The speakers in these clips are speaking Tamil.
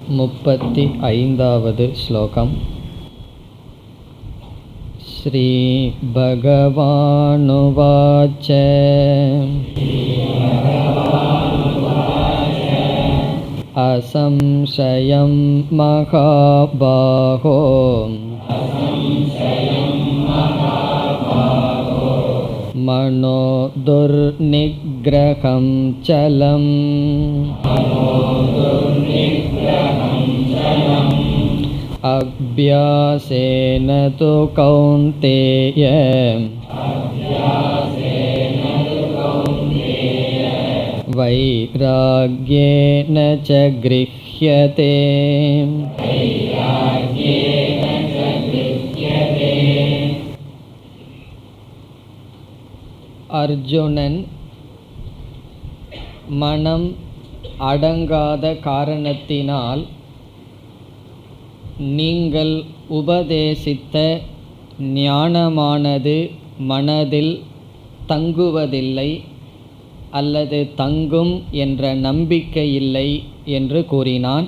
35வது ஸ்லோகம். ஸ்ரீ பகவானுவாச்ச அசம்சயம் மகாபாஹோ மனோ துர்நிக்ரகம் சலம் அப்யாசேன து கௌந்தேய வைராக்யேன ச க்ருஹ்யதே. அர்ஜுனன் மனம் அடங்காத காரணத்தினால் நீங்கள் உபதேசித்த ஞானமானது மனதில் தங்குவதில்லை அல்லது தங்கும் என்ற நம்பிக்கை இல்லை என்று கூறினான்.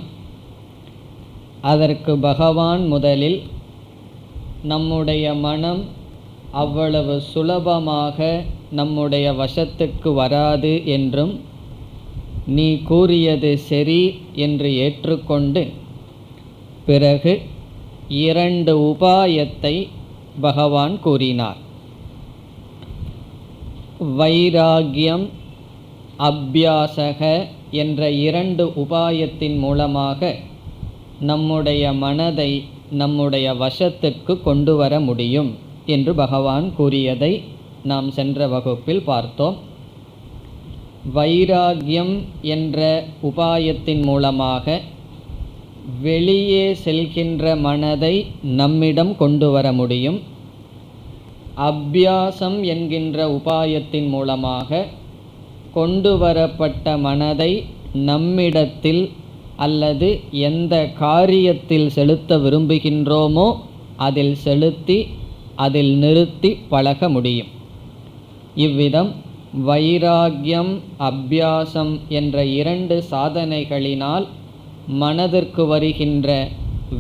அதற்கு பகவான் முதலில் நம்முடைய மனம் அவ்வளவு சுலபமாக நம்முடைய வசத்துக்கு வராது என்றும் நீ கூறியது சரி என்று ஏற்றுக்கொண்டு பிறகு 2 உபாயத்தை பகவான் கூறினார். வைராகியம், அபியாசக என்ற 2 உபாயத்தின் மூலமாக நம்முடைய மனதை நம்முடைய வசத்துக்கு கொண்டு வர முடியும் என்று பகவான் கூறியதை நாம் சென்ற வகுப்பில் பார்த்தோம். வைராகியம் என்ற உபாயத்தின் மூலமாக வெளியே செல்கின்ற மனதை நம்மிடம் கொண்டு வர முடியும். அபியாசம் என்கின்ற உபாயத்தின் மூலமாக கொண்டு வரப்பட்ட மனதை நம்மிடத்தில் அல்லது எந்த காரியத்தில் செலுத்த விரும்புகின்றோமோ அதில் செலுத்தி அதில் நிறுத்தி பழக முடியும். இவ்விதம் வைராகியம், அபியாசம் என்ற 2 சாதனைகளினால் மனதிற்கு வருகின்ற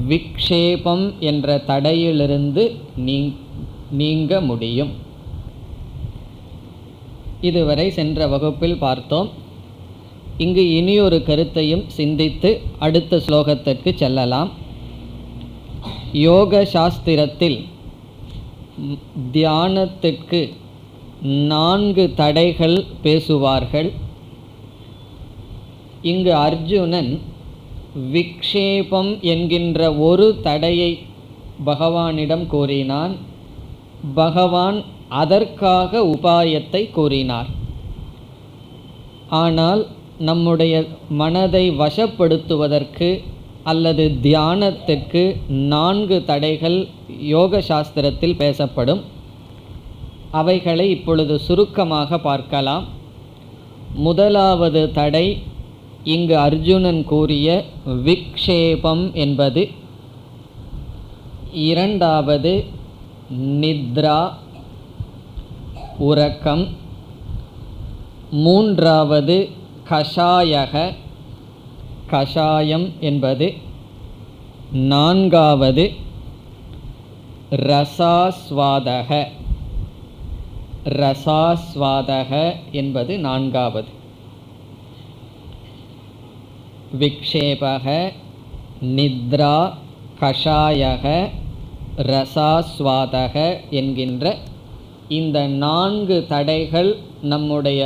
விக்ஷேபம் என்ற தடையிலிருந்து நீங்க முடியும். இதுவரை சென்ற வகுப்பில் பார்த்தோம். இங்கு இனியொரு கருத்தையும் சிந்தித்து அடுத்த ஸ்லோகத்திற்கு செல்லலாம். யோக சாஸ்திரத்தில் தியானத்திற்கு 4 தடைகள் பேசுவார்கள். இங்கு அர்ஜுனன் விக்ஷேபம் என்கின்ற ஒரு தடையை பகவானிடம் கூறினான். பகவான் அதற்காக உபாயத்தை கூறினார். ஆனால் நம்முடைய மனதை வசப்படுத்துவதற்கு அல்லது தியானத்திற்கு 4 தடைகள் யோக சாஸ்திரத்தில் பேசப்படும். அவைகளை இப்பொழுது சுருக்கமாக பார்க்கலாம். முதலாவது தடை இங்கு அர்ஜுனன் கூறிய விக்ஷேபம் என்பது. இரண்டாவது நித்ரா, உறக்கம். மூன்றாவது கஷாயக, கஷாயம் என்பது. நான்காவது ரசாஸ்வாதக, ரசாஸ்வாதக என்பது நான்காவது. விக்ஷேபக, நித்ரா, கஷாயக, ரசாஸ்வாதக என்கின்ற இந்த 4 தடைகள் நம்முடைய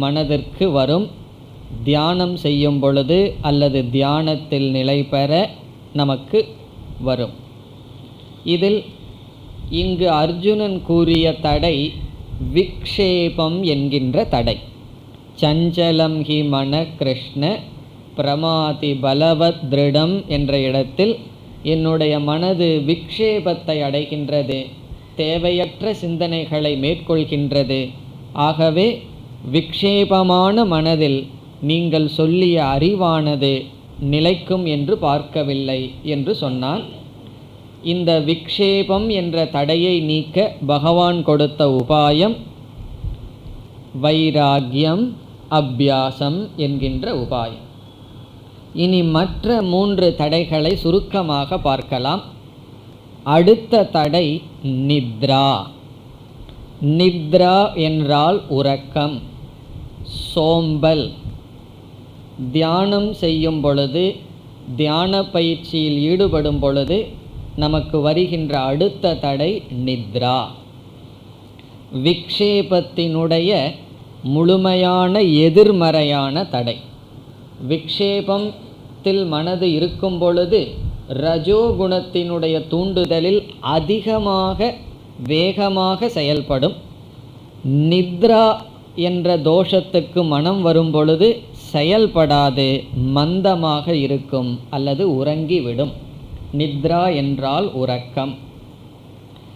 மனதிற்கு வரும். தியானம் செய்யும் பொழுது அல்லது தியானத்தில் நிலை பெற நமக்கு வரும். இதில் இங்கு அர்ஜுனன் கூறிய தடை விக்ஷேபம் என்கின்ற தடை. சஞ்சலம் ஹி மன கிருஷ்ண பிரமாதி பலவத் திருடம் என்ற இடத்தில் என்னுடைய மனது விக்ஷேபத்தை அடைகின்றது, தேவையற்ற சிந்தனைகளை மேற்கொள்கின்றது. ஆகவே விக்ஷேபமான மனதில் நீங்கள் சொல்லிய அறிவானது நிலைக்கும் என்று பார்க்கவில்லை என்று சொன்னான். இந்த விக்ஷேபம் என்ற தடையை நீக்க பகவான் கொடுத்த உபாயம் வைராகியம், அபியாசம் என்கின்ற உபாயம். இனி மற்ற 3 தடைகளை சுருக்கமாக பார்க்கலாம். அடுத்த தடை நித்ரா. நித்ரா என்றால் உறக்கம், சோம்பல். தியானம் செய்யும் பொழுது, தியான பயிற்சியில் ஈடுபடும் பொழுது நமக்கு வருகின்ற அடுத்த தடை நித்ரா. விக்ஷேபத்தினுடைய முழுமையான எதிர்மறையான தடை. விக்ஷேபத்தில் மனது இருக்கும் பொழுது ரஜோகுணத்தினுடைய தூண்டுதலில் அதிகமாக வேகமாக செயல்படும். நித்ரா என்ற தோஷத்துக்கு மனம் வரும் பொழுது செயல்படாது, மந்தமாக இருக்கும் அல்லது உறங்கிவிடும். நித்ரா என்றால் உறக்கம்.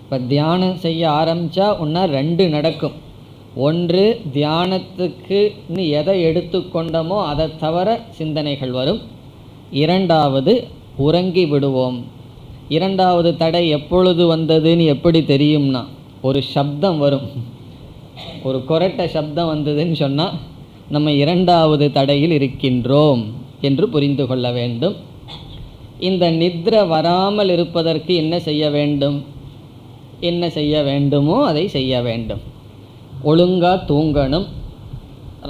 இப்போ தியானம் செய்ய ஆரம்பித்தா ஒன்றா 2 நடக்கும். ஒன்று, தியானத்துக்குன்னு எதை எடுத்துக்கொண்டோமோ அதை தவிர சிந்தனைகள் வரும். இரண்டாவது, உறங்கி விடுவோம். இரண்டாவது தடை எப்பொழுது வந்ததுன்னு எப்படி தெரியும்னா, ஒரு சப்தம் வரும், ஒரு கொரட்ட சப்தம் வந்ததுன்னு சொன்னால் நம்ம இரண்டாவது தடையில் இருக்கின்றோம் என்று புரிந்து கொள்ள வேண்டும். இந்த நித்ரை வராமல் இருப்பதற்கு என்ன செய்ய வேண்டும்? என்ன செய்ய வேண்டுமோ அதை செய்ய வேண்டும். ஒழுங்காக தூங்கணும்.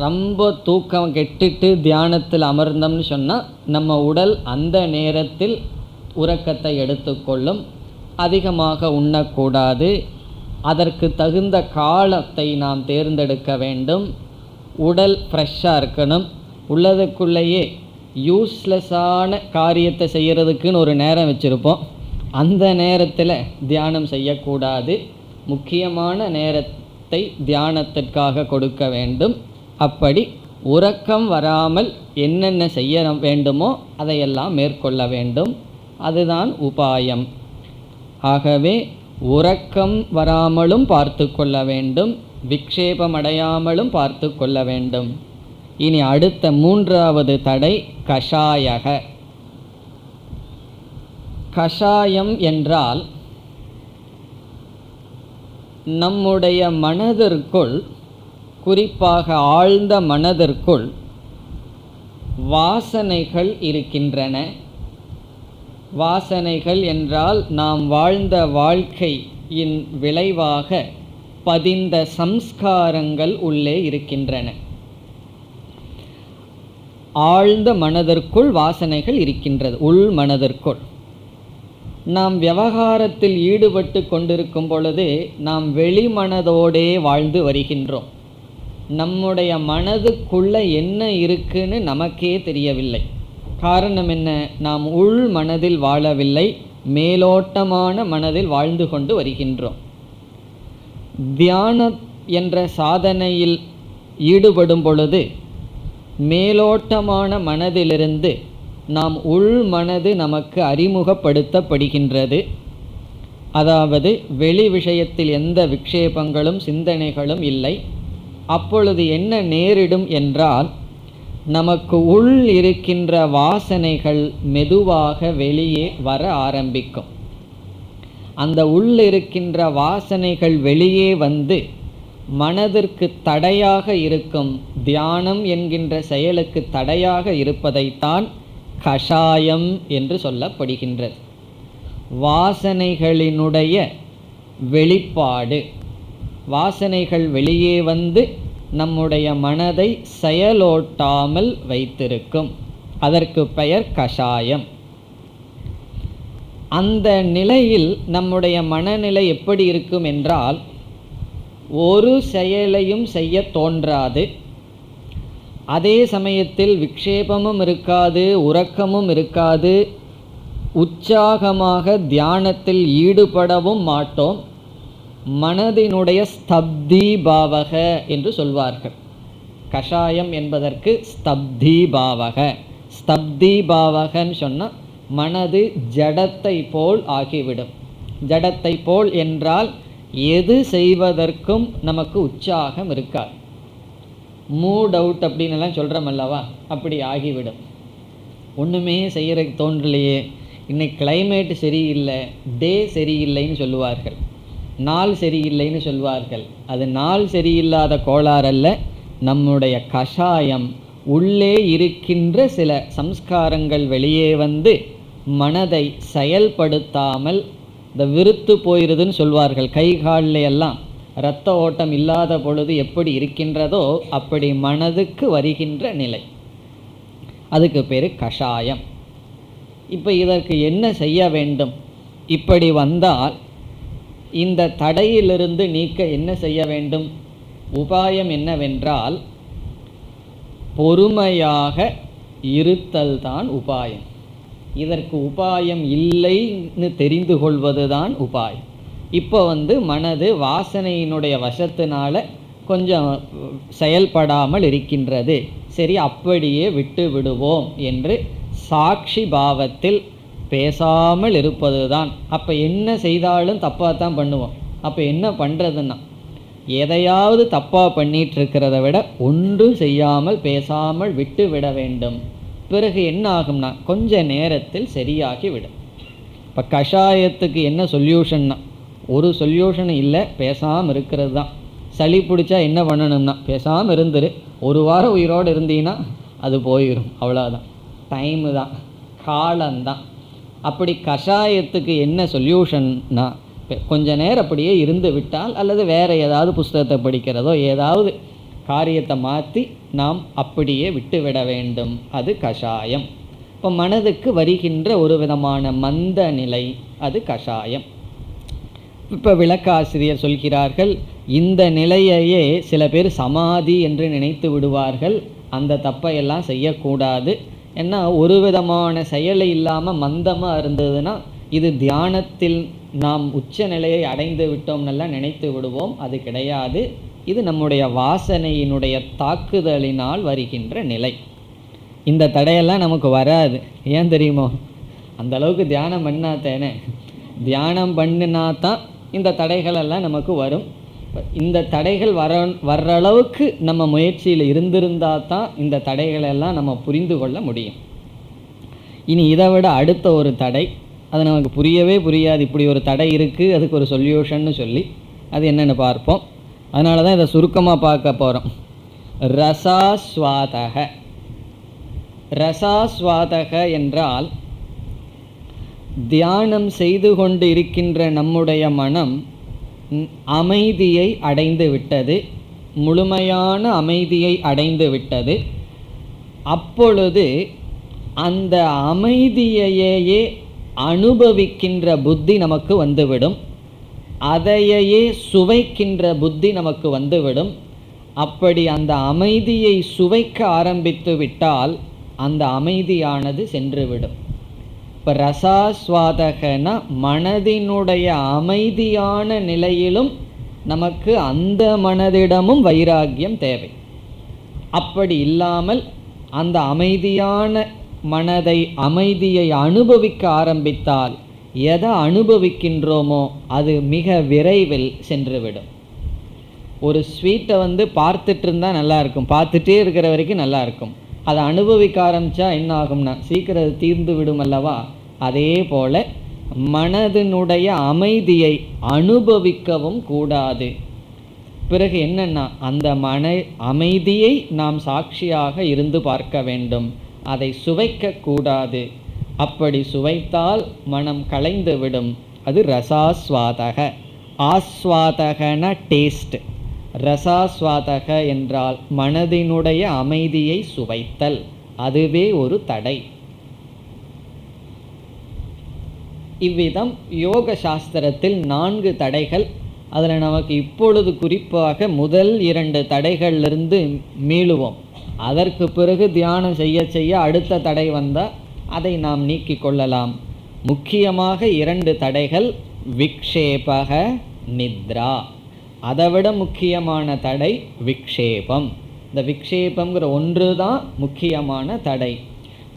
ரொம்ப தூக்கம் கெட்டுட்டு தியானத்தில் அமர்ந்தோம்னு சொன்னால் நம்ம உடல் அந்த நேரத்தில் உறக்கத்தை எடுத்துக்கொள்ளும். அதிகமாக உண்ணக்கூடாது. அதற்கு தகுந்த காலத்தை நாம் தேர்ந்தெடுக்க வேண்டும். உடல் ஃப்ரெஷ்ஷாக இருக்கணும். உள்ளதுக்குள்ளேயே யூஸ்லெஸ்ஸான காரியத்தை செய்கிறதுக்குன்னு ஒரு நேரம் வச்சுருப்போம். அந்த நேரத்தில் தியானம் செய்யக்கூடாது. முக்கியமான நேரத்தை தியானத்திற்காக கொடுக்க வேண்டும். அப்படி உறக்கம் வராமல் என்னென்ன செய்ய வேண்டுமோ அதையெல்லாம் மேற்கொள்ள வேண்டும். அதுதான் உபாயம். ஆகவே உறக்கம் வராமலும் பார்த்து கொள்ள வேண்டும், விக்ஷேபமடையாமலும் பார்த்து கொள்ள வேண்டும். இனி அடுத்த 3வது தடை கஷாயக. கஷாயம் என்றால் நம்முடைய மனதிற்குள், குறிப்பாக ஆழ்ந்த மனதிற்குள் வாசனைகள் இருக்கின்றன. வாசனைகள் என்றால் நாம் வாழ்ந்த வாழ்க்கையின் விளைவாக பதிந்த சம்ஸ்காரங்கள் உள்ளே இருக்கின்றன. ஆழ்ந்த மனதிற்குள் வாசனைகள் இருக்கின்றது. உள் மனதிற்குள் நாம் விவகாரத்தில் ஈடுபட்டு கொண்டிருக்கும் பொழுது நாம் வெளிமனதோடே வாழ்ந்து வருகின்றோம். நம்முடைய மனதுக்குள்ள என்ன இருக்குன்னு நமக்கே தெரியவில்லை. காரணம் என்ன? நாம் உள் மனதில் வாழவில்லை, மேலோட்டமான மனதில் வாழ்ந்து கொண்டு வருகின்றோம். தியானம் என்ற சாதனையில் ஈடுபடும் பொழுது மேலோட்டமான மனதிலிருந்து நாம் உள் மனது நமக்கு அறிமுகப்படுத்தப்படுகின்றது. அதாவது வெளி விஷயத்தில் எந்த விக்ஷேபங்களும் சிந்தனைகளும் இல்லை. அப்பொழுது என்ன நேரிடும் என்றால், நமக்கு உள் இருக்கின்ற வாசனைகள் மெதுவாக வெளியே வர ஆரம்பிக்கும். அந்த உள் இருக்கின்ற வாசனைகள் வெளியே வந்து மனதிற்கு தடையாக இருக்கும், தியானம் என்கின்ற செயலுக்கு தடையாக இருப்பதைத்தான் கஷாயம் என்று சொல்லப்படுகின்றது. வாசனைகளினுடைய வெளிப்பாடு, வாசனைகள் வெளியே வந்து நம்முடைய மனதை செயலோட்டாமல் வைத்திருக்கும். அதற்கு பெயர் கஷாயம். அந்த நிலையில் நம்முடைய மனநிலை எப்படி இருக்கும் என்றால், ஒரு செயலையும் செய்ய தோன்றாது. அதே சமயத்தில் விக்ஷேபமும் இருக்காது, உறக்கமும் இருக்காது. உற்சாகமாக தியானத்தில் ஈடுபடவும் மாட்டோம். மனதினுடைய ஸ்தப்தி பாவக என்று சொல்வார்கள். கஷாயம் என்பதற்கு ஸ்தப்தி பாவக. ஸ்தப்தி பாவகன்னு சொன்னால் மனது ஜடத்தை போல் ஆகிவிடும். ஜடத்தை போல் என்றால் எது செய்வதற்கும் நமக்கு உற்சாகம் இருக்காது. மூட் அவுட் அப்படின்னு எல்லாம் சொல்கிறோம் அல்லவா, அப்படி ஆகிவிடும். ஒன்றுமே செய்கிறதுக்கு தோன்றலையே, இன்னைக்கு கிளைமேட் சரியில்லை, டே சரியில்லைன்னு சொல்லுவார்கள், நாள் சரியில்லைன்னு சொல்வார்கள். அது நாள் சரியில்லாத கோளாறல்ல, நம்முடைய கஷாயம் உள்ளே இருக்கின்ற சில சம்ஸ்காரங்கள் வெளியே வந்து மனதை செயல்படுத்தாமல் இந்த விருத்து போயிருதுன்னு சொல்வார்கள். கை காலில் எல்லாம் இரத்த ஓட்டம் இல்லாத பொழுது எப்படி இருக்கின்றதோ அப்படி மனதுக்கு வருகின்ற நிலை, அதுக்கு பேர் கஷாயம். இப்போ இதற்கு என்ன செய்ய வேண்டும்? இப்படி வந்தால் இந்த தடையிலிருந்து நீக்க என்ன செய்ய வேண்டும்? உபாயம் என்னவென்றால் பொறுமையாக இருத்தல் தான் உபாயம். இதற்கு உபாயம் இல்லைன்னு தெரிந்து கொள்வதுதான் உபாயம். இப்போ மனது வாசனையினுடைய வசத்தினால கொஞ்சம் செயல்படாமல் இருக்கின்றது, சரி அப்படியே விட்டு விடுவோம் என்று சாட்சி பாவத்தில் பேசாமல் இருப்பது தான். அப்போ என்ன செய்தாலும் தப்பாக தான் பண்ணுவோம். அப்போ என்ன பண்ணுறதுன்னா, எதையாவது தப்பாக பண்ணிட்டு இருக்கிறத விட ஒன்றும் செய்யாமல் பேசாமல் விட்டு விட வேண்டும். பிறகு என்ன ஆகும்னா கொஞ்ச நேரத்தில் சரியாகி விடும். இப்போ கஷாயத்துக்கு என்ன சொல்யூஷன்னா, ஒரு சொல்யூஷன் இல்லை, பேசாமல் இருக்கிறது தான். சளி பிடிச்சா என்ன பண்ணணும்னா பேசாமல் இருந்துரு, ஒரு வாரம் உயிரோடு இருந்தீங்கன்னா அது போயிடும், அவ்வளோதான். டைமு தான், காலம்தான். அப்படி கஷாயத்துக்கு என்ன சொல்யூஷன்னா கொஞ்ச நேரம் அப்படியே இருந்து விட்டால், அல்லது வேறு ஏதாவது புஸ்தகத்தை படிக்கிறதோ ஏதாவது காரியத்தை மாற்றி நாம் அப்படியே விட்டுவிட வேண்டும். அது கஷாயம். இப்போ மனதுக்கு வருகின்ற ஒரு விதமான மந்த நிலை, அது கஷாயம். இப்போ விளக்காசிரியர் சொல்கிறார்கள், இந்த நிலையையே சில பேர் சமாதி என்று நினைத்து விடுவார்கள். அந்த தப்பையெல்லாம் செய்யக்கூடாது. ஏன்னா ஒரு விதமான செயலை இல்லாமல் மந்தமாக இருந்ததுன்னா இது தியானத்தில் நாம் உச்ச நிலையை அடைந்து விட்டோம்னெல்லாம் நினைத்து விடுவோம். அது கிடையாது. இது நம்முடைய வாசனையினுடைய தாக்குதலினால் வருகின்ற நிலை. இந்த தடையெல்லாம் நமக்கு வராது. ஏன் தெரியுமோ? அந்த அளவுக்கு தியானம் பண்ணாத்தேனே. தியானம் பண்ணினா தான் இந்த தடைகளெல்லாம் நமக்கு வரும். இந்த தடைகள் வர்ற அளவுக்கு நம்ம முயற்சியில் இருந்திருந்தால் தான் இந்த தடைகளெல்லாம் நம்ம புரிந்து கொள்ள முடியும். இனி இதை விட அடுத்த ஒரு தடை, அது நமக்கு புரியவே புரியாது. இப்படி ஒரு தடை இருக்குது, அதுக்கு ஒரு சொல்யூஷன்னு சொல்லி அது என்னென்னு பார்ப்போம். அதனால தான் இதை சுருக்கமாக பார்க்க போகிறோம். ரசாஸ்வாதக. ரசாஸ்வாதக என்றால் தியானம் செய்து கொண்டு இருக்கின்ற நம்முடைய மனம் அமைதியை அடைந்து விட்டது, முழுமையான அமைதியை அடைந்து விட்டது. அப்பொழுது அந்த அமைதியையே அனுபவிக்கின்ற புத்தி நமக்கு வந்துவிடும், அதையே சுவைக்கின்ற புத்தி நமக்கு வந்துவிடும். அப்படி அந்த அமைதியை சுவைக்க ஆரம்பித்து விட்டால் அந்த அமைதியானது சென்றுவிடும். இப்போ ரசாஸ்வாதகனா மனதினுடைய அமைதியான நிலையிலும் நமக்கு அந்த மனதிடமும் வைராக்கியம் தேவை. அப்படி இல்லாமல் அந்த அமைதியான மனதை அமைதியை அனுபவிக்க ஆரம்பித்தால் எதை அனுபவிக்கின்றோமோ அது மிக விரைவில் சென்றுவிடும். ஒரு ஸ்வீட்டை பார்த்துட்டு இருந்தால் நல்லா இருக்கும், பார்த்துட்டே இருக்கிற வரைக்கும் நல்லா இருக்கும். அதை அனுபவிக்க ஆரம்பித்தா என்ன ஆகும்னா சீக்கிரம் தீர்ந்து விடும் அல்லவா? அதே போல மனதினுடைய அமைதியை அனுபவிக்கவும் கூடாது. பிறகு என்னன்னா அந்த அமைதியை நாம் சாட்சியாக இருந்து பார்க்க வேண்டும், அதை சுவைக்க கூடாது. அப்படி சுவைத்தால் மனம் கலைந்து விடும். அது ரசாஸ்வாதக. ஆஸ்வாதகன டேஸ்ட். ரசாஸ்வாதக என்றால் மனதினுடைய அமைதியை சுவைத்தல், அதுவே ஒரு தடை. இவ்விதம் யோக சாஸ்திரத்தில் 4 தடைகள். அதில் நமக்கு இப்பொழுது குறிப்பாக முதல் 2 தடைகளிலிருந்து மீளுவோம். அதற்கு பிறகு தியானம் செய்ய செய்ய அடுத்த தடை வந்தால் அதை நாம் நீக்கி கொள்ளலாம். முக்கியமாக 2 தடைகள், விக்ஷேபக, நித்ரா. அதைவிட முக்கியமான தடை விக்ஷேபம். இந்த விக்ஷேபங்கிற ஒன்று தான் முக்கியமான தடை.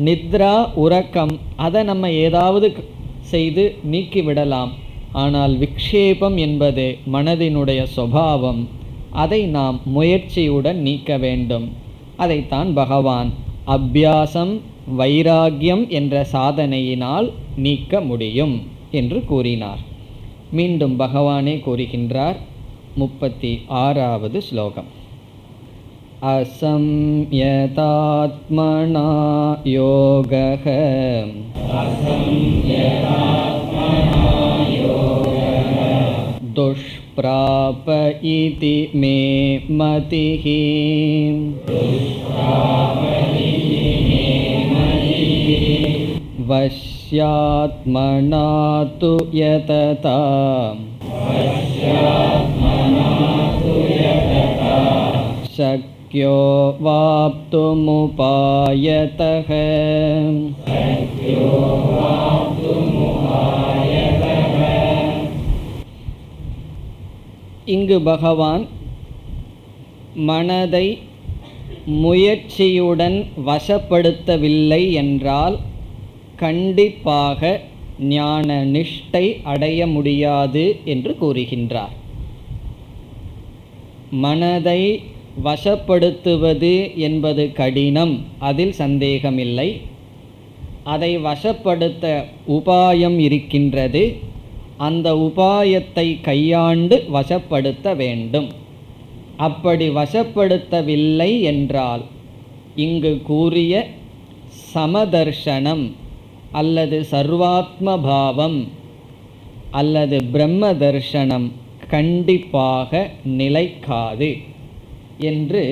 நித்ரா, உறக்கம், அதை நம்ம ஏதாவது செய்து நீக்கிவிடலாம். ஆனால் விக்ஷேபம் என்பது மனதினுடைய சுபாவம், அதை நாம் முயற்சியுடன் நீக்க வேண்டும். அதைத்தான் பகவான் அபியாசம் வைராகியம் என்ற சாதனையினால் நீக்க முடியும் என்று கூறினார். மீண்டும் பகவானே கூறுகின்றார் 36வது ஸ்லோகம். असंयतात्मना योगः दुष्प्राप इति मे मतिः। वश्यात्मना तु यतता शक्यो वाप्तुमुपायतः। இங்கு பகவான் மனதை முயற்சியுடன் வசப்படுத்தவில்லை என்றால் கண்டிப்பாக ஞான நிஷ்டை அடைய முடியாது என்று கூறுகின்றார். மனதை வசப்படுத்துவது என்பது கடினம், அதில் சந்தேகமில்லை. அதை வசப்படுத்த உபாயம் இருக்கின்றது. அந்த உபாயத்தை கையாண்டு வசப்படுத்த வேண்டும். அப்படி வசப்படுத்தவில்லை என்றால் இங்கு கூறிய சமதர்சனம் அல்லது சர்வாத்ம பாவம் அல்லது பிரம்ம தர்சனம் கண்டிப்பாக நிலைக்காது என்று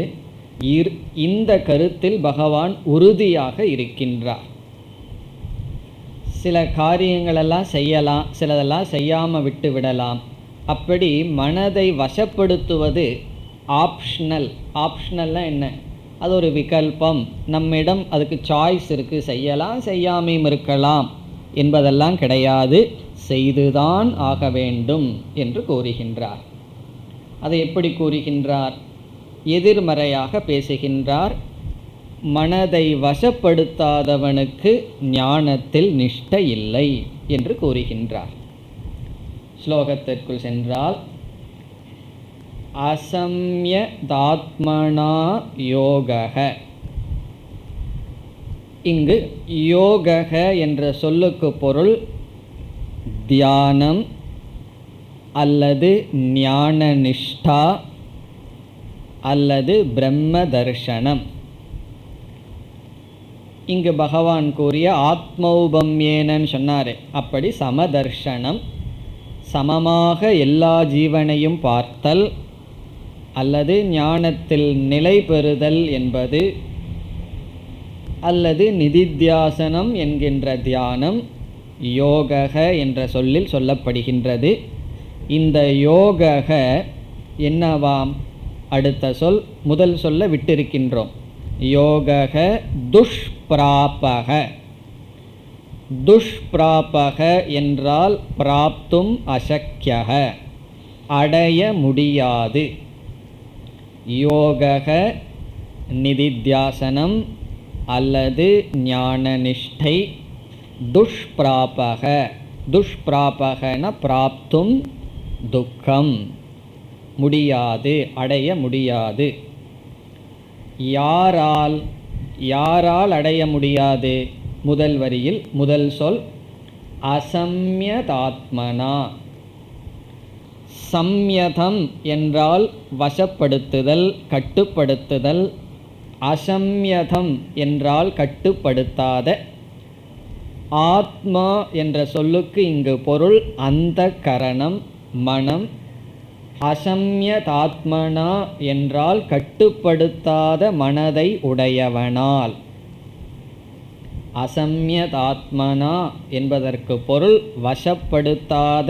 இந்த கருத்தில் பகவான் உறுதியாக இருக்கின்றார். சில காரியங்களெல்லாம் செய்யலாம், சிலதெல்லாம் செய்யாமல் விட்டு விடலாம். அப்படி மனதை வசப்படுத்துவது ஆப்ஷனல். ஆப்ஷனல்லாம் என்ன? அது ஒரு விகல்பம். நம்மிடம் அதுக்கு சாய்ஸ் இருக்குது, செய்யலாம் செய்யாமையும் இருக்கலாம் என்பதெல்லாம் கிடையாது. செய்துதான் ஆக வேண்டும் என்று கூறுகின்றார். அதை எப்படி கூறுகின்றார்? எதிர்மறையாக பேசுகின்றார். மனதை வசப்படுத்தாதவனுக்கு ஞானத்தில் நிஷ்டை இல்லை என்று கூறுகின்றார். ஸ்லோகத்திற்குள் சென்றால், அசம்யதாத்மனா யோகः. இங்கு யோகः என்ற சொல்லுக்கு பொருள் தியானம் அல்லது ஞான நிஷ்டா அல்லது பிரம்ம தர்சனம். இங்கு பகவான் கூறிய ஆத்மௌபம்யேனன்னு சொன்னார். அப்படி சமதர்சனம், சமமாக எல்லா ஜீவனையும் பார்த்தல் அல்லது ஞானத்தில் நிலை பெறுதல் என்பது, அல்லது நிதித்தியாசனம் என்கின்ற தியானம் யோகக என்ற சொல்லில் சொல்லப்படுகின்றது. இந்த யோகக என்னவாம்? அடுத்த சொல் முதல் சொல்ல விட்டிருக்கின்றோம். யோகக துஷ்பிராபக. துஷ்பிராபக என்றால் பிராப்தும் அசக்யக, அடைய முடியாது. யோகக நிதித்தியாசனம் அல்லது ஞான நிஷ்டை. துஷ்பிராபக, துஷ்பிராபகன பிராப்தும் துக்கம், முடியாது, அடைய முடியாது. யாரால் யாரால் அடைய முடியாது? முதல் வரியில் முதல் சொல் அசம்யதாத்மனா. சம்யதம் என்றால் வசப்படுத்துதல், கட்டுப்படுத்துதல். அசம்யதம் என்றால் கட்டுப்படுத்தாத. ஆத்மா என்ற சொல்லுக்கு இங்கு பொருள் அந்த கரணம், மனம். அசம்யதாத்மனா என்றால் கட்டுப்படுத்தாத மனதை உடையவனால். அசம்யதாத்மனா என்பதற்கு பொருள் வசப்படுத்தாத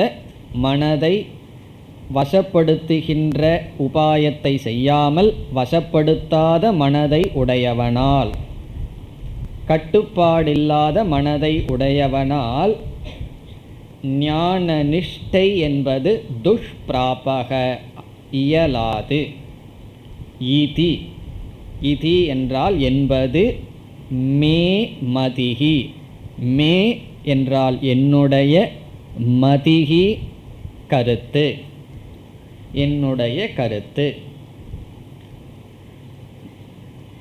மனதை, வசப்படுத்துகின்ற உபாயத்தை செய்யாமல் வசப்படுத்தாத மனதை உடையவனால், கட்டுப்பாடில்லாத மனதை உடையவனால் ஞான நிஷ்டை என்பது துஷ்பிராபக, இயலாது. ஈதி, இதி என்றால் என்பது. மே மதிஹி, மே என்றால் என்னுடைய, மதிஹி கருத்து, என்னுடைய கருத்து.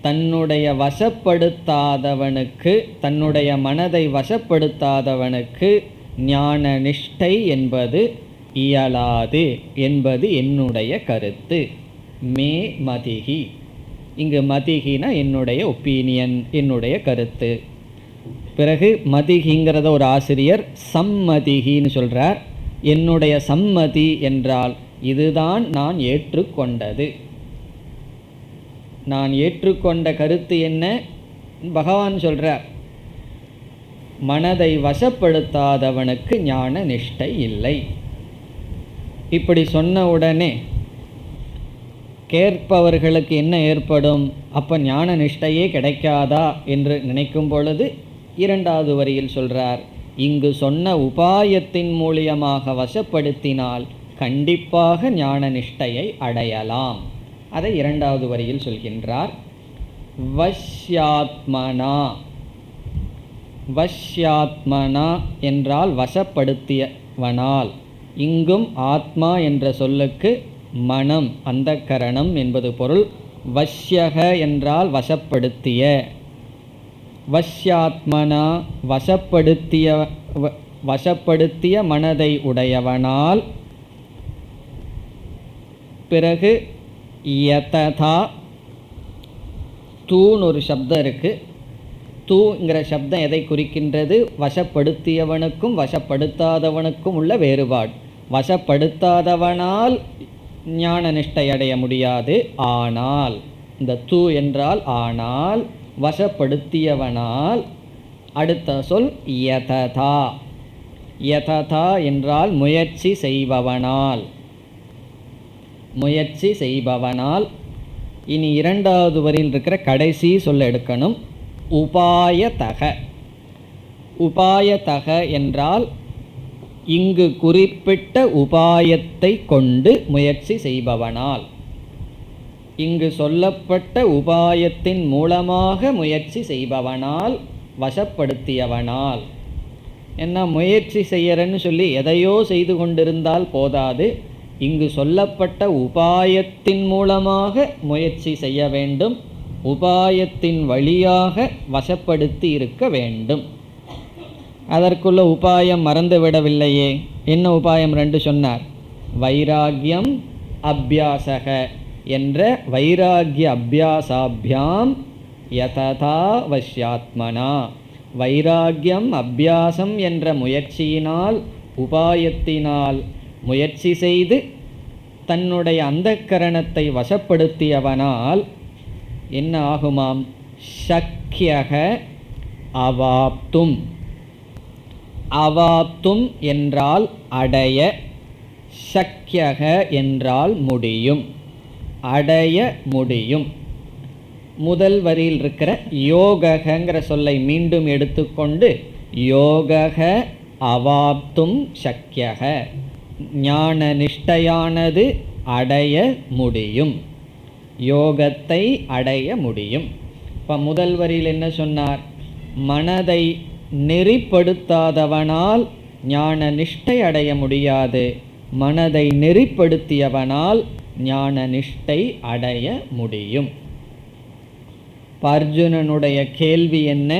தன்னுடைய வசப்படுத்தாதவனுக்கு, தன்னுடைய மனதை வசப்படுத்தாதவனுக்கு ஞான நிஷ்டை என்பது இயலாது என்பது என்னுடைய கருத்து. மே மதிஹி, இங்கு மதிகினா என்னுடைய ஒப்பீனியன், என்னுடைய கருத்து. பிறகு மதிகிங்கிறத ஒரு ஆசிரியர் சம்மதிகின்னு சொல்கிறார். என்னுடைய சம்மதி என்றால் இதுதான் நான் ஏற்றுக்கொண்டது. நான் ஏற்றுக்கொண்ட கருத்து என்ன? பகவான் சொல்கிறார், மனதை வசப்படுத்தாதவனுக்கு ஞான நிஷ்டை இல்லை. இப்படி சொன்ன உடனே கேட்பவர்களுக்கு என்ன ஏற்படும்? அப்போ ஞான நிஷ்டையே கிடைக்காதா என்று நினைக்கும் பொழுது இரண்டாவது வரியில் சொல்கிறார், இங்கு சொன்ன உபாயத்தின் மூலியமாக வசப்படுத்தினால் கண்டிப்பாக ஞான நிஷ்டையை அடையலாம். அதை இரண்டாவது வரியில் சொல்கின்றார். வஷ்யாத்மனா, வஷ்யாத்மனா என்றால் வசப்படுத்தியவனால். இங்கும் ஆத்மா என்ற சொல்லுக்கு மனம், அந்தக்கரணம் என்பது பொருள். வஷ்யக என்றால் வசப்படுத்திய. வஷ்யாத்மனா வசப்படுத்திய மனதை உடையவனால். பிறகு யததா, தூன்னு ஒரு சப்தம் இருக்குது. தூங்கிற சப்தம் எதை குறிக்கின்றது? வசப்படுத்தியவனுக்கும் வசப்படுத்தாதவனுக்கும் உள்ள வேறுபாடு. வசப்படுத்தாதவனால் ஞான நிஷ்டை அடைய முடியாது. ஆனால், இந்த தூ என்றால் ஆனால், வசப்படுத்தியவனால். அடுத்த சொல் யததா. யததா என்றால் முயற்சி செய்பவனால், முயற்சி செய்பவனால். இனி இரண்டாவது வரியில் இருக்கிற கடைசி சொல்ல எடுக்கணும். உபாயதக. உபாயதக என்றால் இங்கு குறிப்பிட்ட உபாயத்தை கொண்டு முயற்சி செய்பவனால். இங்கு சொல்லப்பட்ட உபாயத்தின் மூலமாக முயற்சி செய்பவனால், வசப்படுத்தியவனால். என்ன முயற்சி செய்யறன்னு சொல்லி எதையோ செய்து கொண்டிருந்தால் போதாது, இங்கு சொல்லப்பட்ட உபாயத்தின் மூலமாக முயற்சி செய்ய வேண்டும். உபாயத்தின் வழியாக வசப்படுத்தி இருக்க வேண்டும். அதற்குள்ள உபாயம் மறந்துவிடவில்லையே. என்ன உபாயம்? ரெண்டு சொன்னார். வைராகியம் அபியாசக என்ற வைராகிய அபியாசாபியாம் யததா வஷ்யாத்மனா. வைராகியம் அபியாசம் என்ற முயற்சியினால், உபாயத்தினால் முயற்சி செய்து தன்னுடைய அந்தக்கரணத்தை வசப்படுத்தியவனால் என்ன ஆகுமாம்? சக்கியக அவாப்தும். அவாப்தும் என்றால் அடைய, சக்கியக என்றால் முடியும், அடைய முடியும். முதல் வரியில் இருக்கிற யோகங்கிற சொல்லை மீண்டும் எடுத்துக்கொண்டு யோகக அவாப்தும் சக்கியக, ஞான நிஷ்டையானது அடைய முடியும், யோகத்தை அடைய முடியும். இப்போ முதல் வரியில் என்ன சொன்னார்? மனதை நெறிப்படுத்தாதவனால் ஞான நிஷ்டை அடைய முடியாது, மனதை நெறிப்படுத்தியவனால் ஞான நிஷ்டை அடைய முடியும். அர்ஜுனனுடைய கேள்வி என்ன,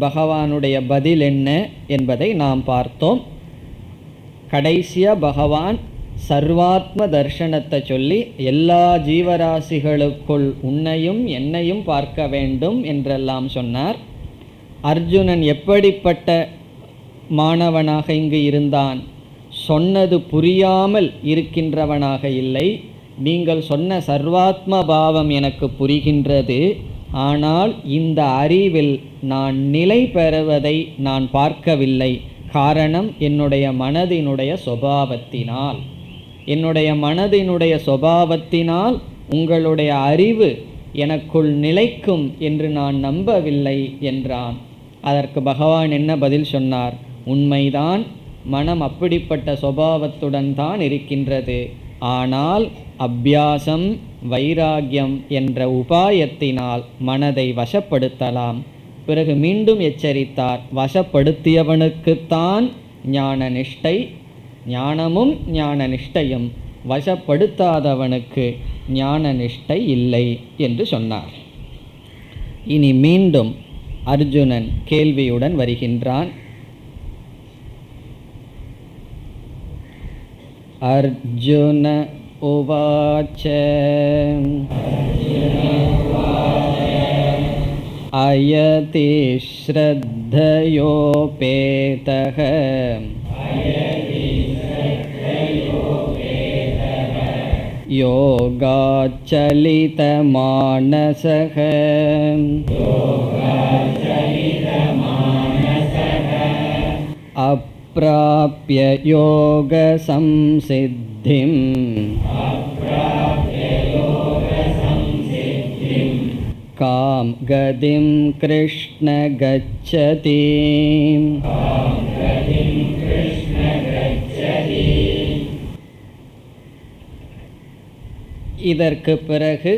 பகவானுடைய பதில் என்ன என்பதை நாம் பார்த்தோம். கடைசியாக பகவான் சர்வாத்ம தர்சனத்தை சொல்லி எல்லா ஜீவராசிகளுக்குள் உன்னையும் என்னையும் பார்க்க வேண்டும் என்றெல்லாம் சொன்னார். அர்ஜுனன் எப்படிப்பட்ட மாணவனாக இங்கு இருந்தான்? சொன்னது புரியாமல் இருக்கின்றவனாக இல்லை. நீங்கள் சொன்ன சர்வாத்ம பாவம் எனக்கு புரிகின்றது, ஆனால் இந்த அறிவில் நான் நிலை பெறுவதை நான் பார்க்கவில்லை. காரணம், என்னுடைய மனதினுடைய சுபாவத்தினால். என்னுடைய மனதினுடைய சுபாவத்தினால் உங்களுடைய அறிவு எனக்குள் நிலைக்கும் என்று நான் நம்பவில்லை என்றான். அதற்கு பகவான் என்ன பதில் சொன்னார்? உண்மைதான், மனம் அப்படிப்பட்ட சுபாவத்துடன் தான் இருக்கின்றது. ஆனால் அபியாசம் வைராகியம் என்ற உபாயத்தினால் மனதை வசப்படுத்தலாம். பிறகு மீண்டும் எச்சரித்தார், வசப்படுத்தியவனுக்குத்தான் ஞான நிஷ்டை, ஞானமும் ஞான நிஷ்டையும், வசப்படுத்தாதவனுக்கு ஞான நிஷ்டை இல்லை என்று சொன்னார். இனி மீண்டும் அர்ஜுனன் கேள்வியுடன் வருகின்றான். அர்ஜுன உவாச்ச அயதி ஸ்ரத்தயோபேதஹ யோகாச்சலிதமானசஹ அப்ராப்ய யோக சம்சித்திம் காம் கதிம் கிருஷ்ண கச்சதி. இதற்கு பிறகு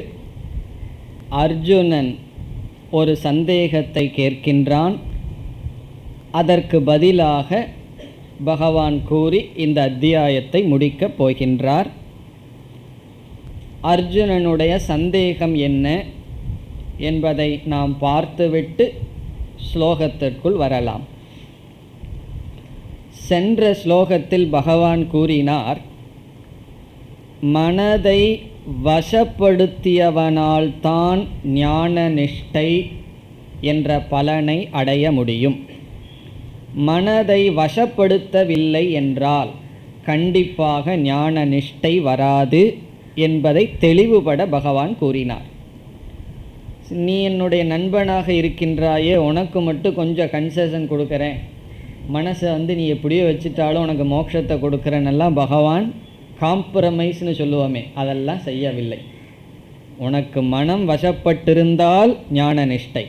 அர்ஜுனன் ஒரு சந்தேகத்தை கேட்கின்றான். அதற்கு பதிலாக பகவான் கூறி இந்த அத்தியாயத்தை முடிக்கப் போகின்றார். அர்ஜுனனுடைய சந்தேகம் என்ன என்பதை நாம் பார்த்துவிட்டு ஸ்லோகத்திற்குள் வரலாம். சென்ற ஸ்லோகத்தில் பகவான் கூறினார், மனதை வசப்படுத்தியவனால்தான் ஞான நிஷ்டை என்ற பலனை அடைய முடியும். மனதை வசப்படுத்தவில்லை என்றால் கண்டிப்பாக ஞான நிஷ்டை வராது என்பதை தெளிவுபட பகவான் கூறினார். நீ என்னுடைய நண்பனாக இருக்கின்றாயே, உனக்கு மட்டும் கொஞ்சம் கன்செஷன் கொடுக்குறேன், மனசை நீ எப்படியோ வச்சுட்டாலும் உனக்கு மோட்சத்தை கொடுக்குறேன்னெல்லாம் பகவான் காம்ப்ரமைஸ்னு சொல்லுவோமே, அதெல்லாம் செய்யவில்லை. உனக்கு மனம் வசப்பட்டிருந்தால் ஞான நிஷ்டை,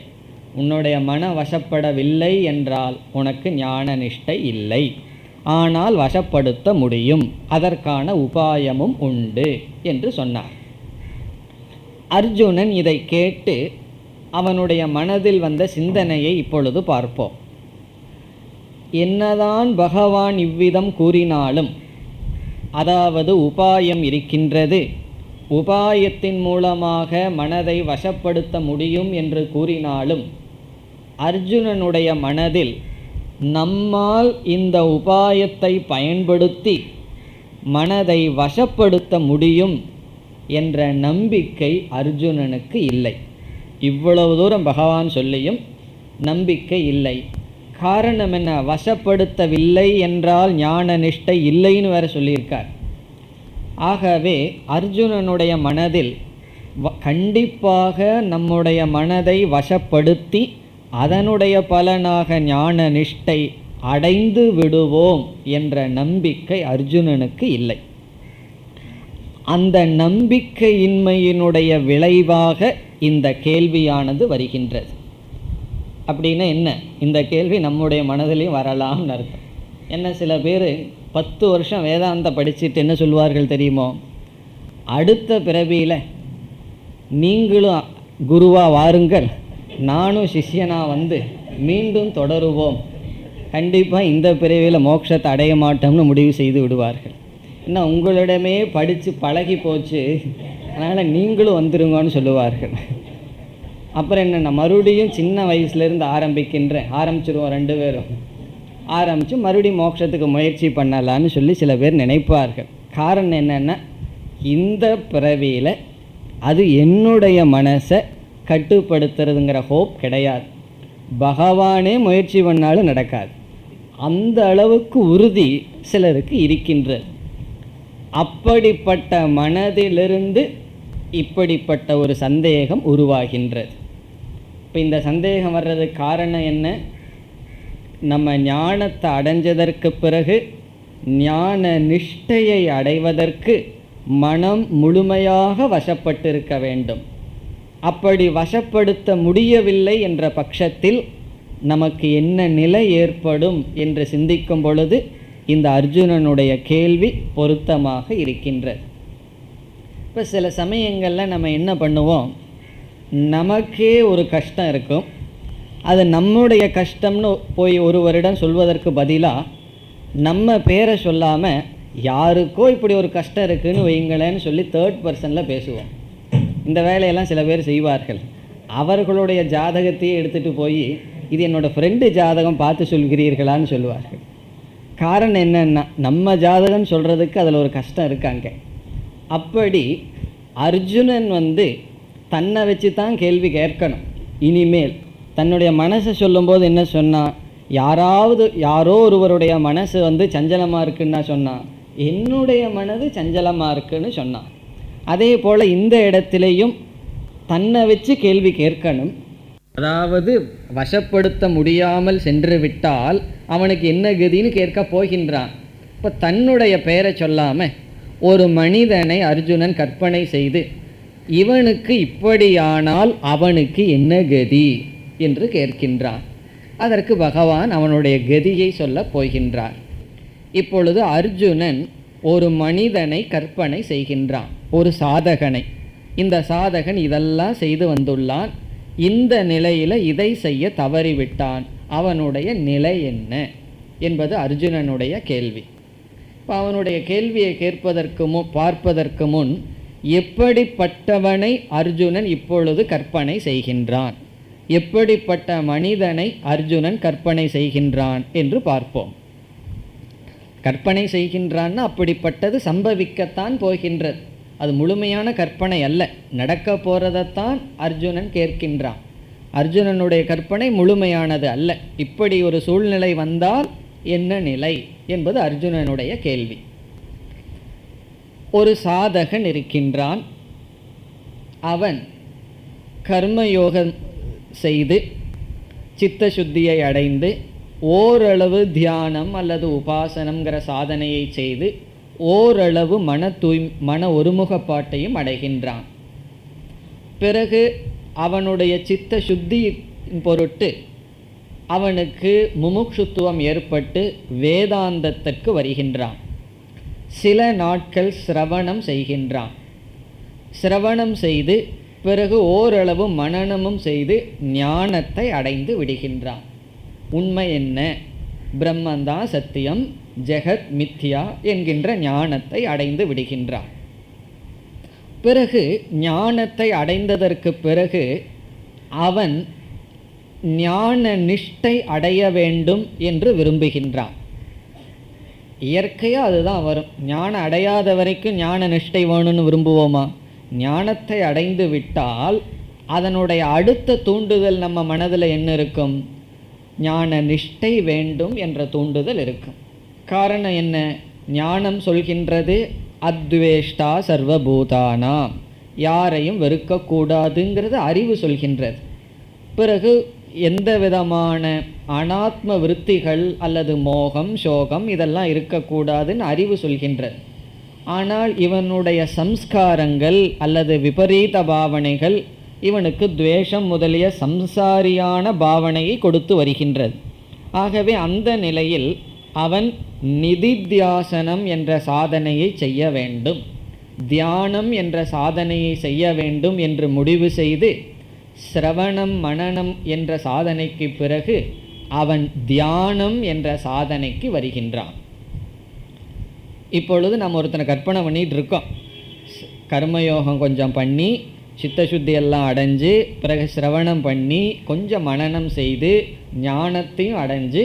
உன்னுடைய மனம் வசப்படவில்லை என்றால் உனக்கு ஞான நிஷ்டை இல்லை. ஆனால் வசப்படுத்த முடியும், அதற்கான உபாயமும் உண்டு என்று சொன்னார். அர்ஜுனன் இதை கேட்டு அவனுடைய மனதில் வந்த சிந்தனையை இப்பொழுது பார்ப்போம். என்னதான் பகவான் இவ்விதம் கூறினாலும், அதாவது உபாயம் இருக்கின்றது, உபாயத்தின் மூலமாக மனதை வசப்படுத்த முடியும் என்று கூறினாலும், அர்ஜுனனுடைய மனதில் நம்மால் இந்த உபாயத்தை பயன்படுத்தி மனதை வசப்படுத்த முடியும் என்ற நம்பிக்கை அர்ஜுனனுக்கு இல்லை. இவ்வளவு தூரம் பகவான் சொல்லியும் நம்பிக்கை இல்லை. காரணம் என்ன? வசப்படுத்தவில்லை என்றால் ஞான நிஷ்டை இல்லைன்னு வேற சொல்லியிருக்கார். ஆகவே அர்ஜுனனுடைய மனதில் கண்டிப்பாக நம்முடைய மனதை வசப்படுத்தி அதனுடைய பலனாக ஞான நிஷ்டை அடைந்து விடுவோம் என்ற நம்பிக்கை அர்ஜுனனுக்கு இல்லை. அந்த நம்பிக்கையின்மையினுடைய விளைவாக இந்த கேள்வியானது வருகின்றது. அப்படின்னா என்ன? இந்த கேள்வி நம்முடைய மனதிலையும் வரலாம்னு அர்த்தம். என்ன, சில பேர் 10 வருஷம் வேதாந்தம் படிச்சுட்டு என்ன சொல்வார்கள் தெரியுமோ, அடுத்த பிறவியில் நீங்களும் குருவாக வாருங்கள், நானும் சிஷ்யனாக மீண்டும் தொடருவோம், கண்டிப்பாக இந்த பிறவியில் மோட்சத்தை அடைய மாட்டோம்னு முடிவு செய்து விடுவார்கள். என்ன, உங்களிடமே படித்து பழகி போச்சு, அதனால் நீங்களும் வந்துருங்கன்னு சொல்லுவார்கள். அப்புறம் என்னென்ன, மறுபடியும் சின்ன வயசுலேருந்து ஆரம்பிச்சிருவோம், 2 பேரும் ஆரம்பித்து மறுபடியும் மோட்சத்துக்கு முயற்சி பண்ணலான்னு சொல்லி சில பேர் நினைப்பார்கள். காரணம் என்னென்னா, இந்த பிறவியில் அது என்னுடைய மனசை கட்டுப்படுத்துறதுங்கிற ஹோப் கிடையாது. பகவானே முயற்சி பண்ணாலும் நடக்காது. அந்த அளவுக்கு உறுதி சிலருக்கு இருக்கின்றது. அப்படிப்பட்ட மனதிலிருந்து இப்படிப்பட்ட ஒரு சந்தேகம் உருவாகின்றது. இப்போ இந்த சந்தேகம் வர்றதுக்கு காரணம் என்ன? நம்ம ஞானத்தை அடைஞ்சதற்கு பிறகு ஞான நிஷ்டையை அடைவதற்கு மனம் முழுமையாக வசப்பட்டிருக்க வேண்டும். அப்படி வசப்படுத்த முடியவில்லை என்ற பட்சத்தில் நமக்கு என்ன நிலை ஏற்படும் என்று சிந்திக்கும் பொழுது இந்த அர்ஜுனனுடைய கேள்வி பொருத்தமாக இருக்கின்றது. இப்போ சில சமயங்களில் நம்ம என்ன பண்ணுவோம், நமக்கே ஒரு கஷ்டம் இருக்கும், அது நம்முடைய கஷ்டம்னு போய் ஒருவரிடம் சொல்வதற்கு பதிலாக நம்ம பேரை சொல்லாமல் யாருக்கோ இப்படி ஒரு கஷ்டம் இருக்குதுன்னு வைங்களேன்னு சொல்லி 3rd பர்சனில் பேசுவோம். இந்த வேலையெல்லாம் சில பேர் செய்வார்கள். அவர்களுடைய ஜாதகத்தையே எடுத்துகிட்டு போய் இது என்னோடய ஃப்ரெண்டு ஜாதகம் பார்த்து சொல்கிறீர்களான்னு சொல்லுவார்கள். காரணம் என்னென்னா, நம்ம ஜாதகம் சொல்கிறதுக்கு அதில் ஒரு கஷ்டம் இருக்காங்க. அப்படி அர்ஜுனன் தன்னை வச்சு தான் கேள்வி கேட்கணும். இனிமேல் தன்னுடைய மனசை சொல்லும்போது என்ன சொன்னான்? யாரோ ஒருவருடைய மனசு சஞ்சலமாக இருக்குன்னா சொன்னான், என்னுடைய மனது சஞ்சலமாக இருக்குன்னு சொன்னான். அதே போல் இந்த இடத்திலையும் தன்னை வச்சு கேள்வி கேட்கணும். அதாவது வசப்படுத்த முடியாமல் சென்று விட்டால் அவனுக்கு என்ன கதின்னு கேட்க போகின்றான். இப்போ தன்னுடைய பெயரை சொல்லாமல் ஒரு மனிதனை அர்ஜுனன் கற்பனை செய்து இவனுக்கு இப்படியானால் அவனுக்கு என்ன கதி என்று கேட்கின்றான். அதற்கு பகவான் அவனுடைய கதியை சொல்ல போகின்றார். இப்பொழுது அர்ஜுனன் ஒரு மனிதனை கற்பனை செய்கின்றான், ஒரு சாதகனை. இந்த சாதகன் இதெல்லாம் செய்து வந்துள்ளான், இந்த நிலையில் இதை செய்ய தவறிவிட்டான், அவனுடைய நிலை என்ன என்பது அர்ஜுனனுடைய கேள்வி. இப்போ அவனுடைய கேள்வியை பார்ப்பதற்கு முன் எப்படிப்பட்டவனை அர்ஜுனன் இப்பொழுது கற்பனை செய்கின்றான், எப்படிப்பட்ட மனிதனை அர்ஜுனன் கற்பனை செய்கின்றான் என்று பார்ப்போம். கற்பனை செய்கின்றான்னா அப்படிப்பட்டது சம்பவிக்கத்தான் போகின்றது, அது முழுமையான கற்பனை அல்ல, நடக்க போகிறதைத்தான் அர்ஜுனன் கேட்கின்றான். அர்ஜுனனுடைய கற்பனை முழுமையானது அல்ல. இப்படி ஒரு சூழ்நிலை வந்தால் என்ன நிலை என்பது அர்ஜுனனுடைய கேள்வி. ஒரு சாதகன் இருக்கின்றான், அவன் கர்மயோகம் செய்து சித்த சுத்தியை அடைந்து ஓரளவு தியானம் அல்லது உபாசனம்ங்கிற சாதனையை செய்து ஓரளவு மன ஒருமுகப்பாட்டையும் அடைகின்றான். பிறகு அவனுடைய சித்த சுத்தியின் பொருட்டு அவனுக்கு முமுட்சுத்துவம் ஏற்பட்டு வேதாந்தத்திற்கு வருகின்றான். சில நாட்கள் சிரவணம் செய்கின்றான். சிரவணம் செய்து பிறகு ஓரளவு மனனமும் செய்து ஞானத்தை அடைந்து விடுகின்றான். உண்மை என்ன, பிரம்மந்தான் சத்தியம், ஜெகத் மித்யா என்கின்ற ஞானத்தை அடைந்து விடுகின்றான். பிறகு ஞானத்தை அடைந்ததற்கு பிறகு அவன் ஞான நிஷ்டை அடைய வேண்டும் என்று விரும்புகின்றான். இயற்கையாக அதுதான் வரும். ஞானம் அடையாத வரைக்கும் ஞான நிஷ்டை வேணும்னு விரும்புவோமா? ஞானத்தை அடைந்து விட்டால் அதனுடைய அடுத்த தூண்டுதல் நம்ம மனதில் என்ன இருக்கும்? ஞான நிஷ்டை வேண்டும் என்ற தூண்டுதல் இருக்கும். காரணம் என்ன? ஞானம் சொல்கின்றது அத்வேஷ்டா சர்வபூதானாம், யாரையும் வெறுக்கக்கூடாதுங்கிறது அறிவு சொல்கின்றது. பிறகு எந்த விதமான அனாத்ம விருத்திகள் அல்லது மோகம் சோகம் இதெல்லாம் இருக்கக்கூடாதுன்னு அறிவு சொல்கின்றது. ஆனால் இவனுடைய சம்ஸ்காரங்கள் அல்லது விபரீத பாவனைகள் இவனுக்கு துவேஷம் முதலிய சம்சாரியான பாவனையை கொடுத்து வருகின்றது. ஆகவே அந்த நிலையில் அவன் நிதித்தியாசனம் என்ற சாதனையை செய்ய வேண்டும், தியானம் என்ற சாதனையை செய்ய வேண்டும் என்று முடிவு செய்து சிரவணம் மனனம் என்ற சாதனைக்கு பிறகு அவன் தியானம் என்ற சாதனைக்கு வருகின்றான். இப்பொழுது நம்ம ஒருத்தனை கற்பனை பண்ணிகிட்டு இருக்கோம். கர்மயோகம் கொஞ்சம் பண்ணி சித்தசுத்தியெல்லாம் அடைஞ்சு பிறகு சிரவணம் பண்ணி கொஞ்சம் மனனம் செய்து ஞானத்தையும் அடைஞ்சு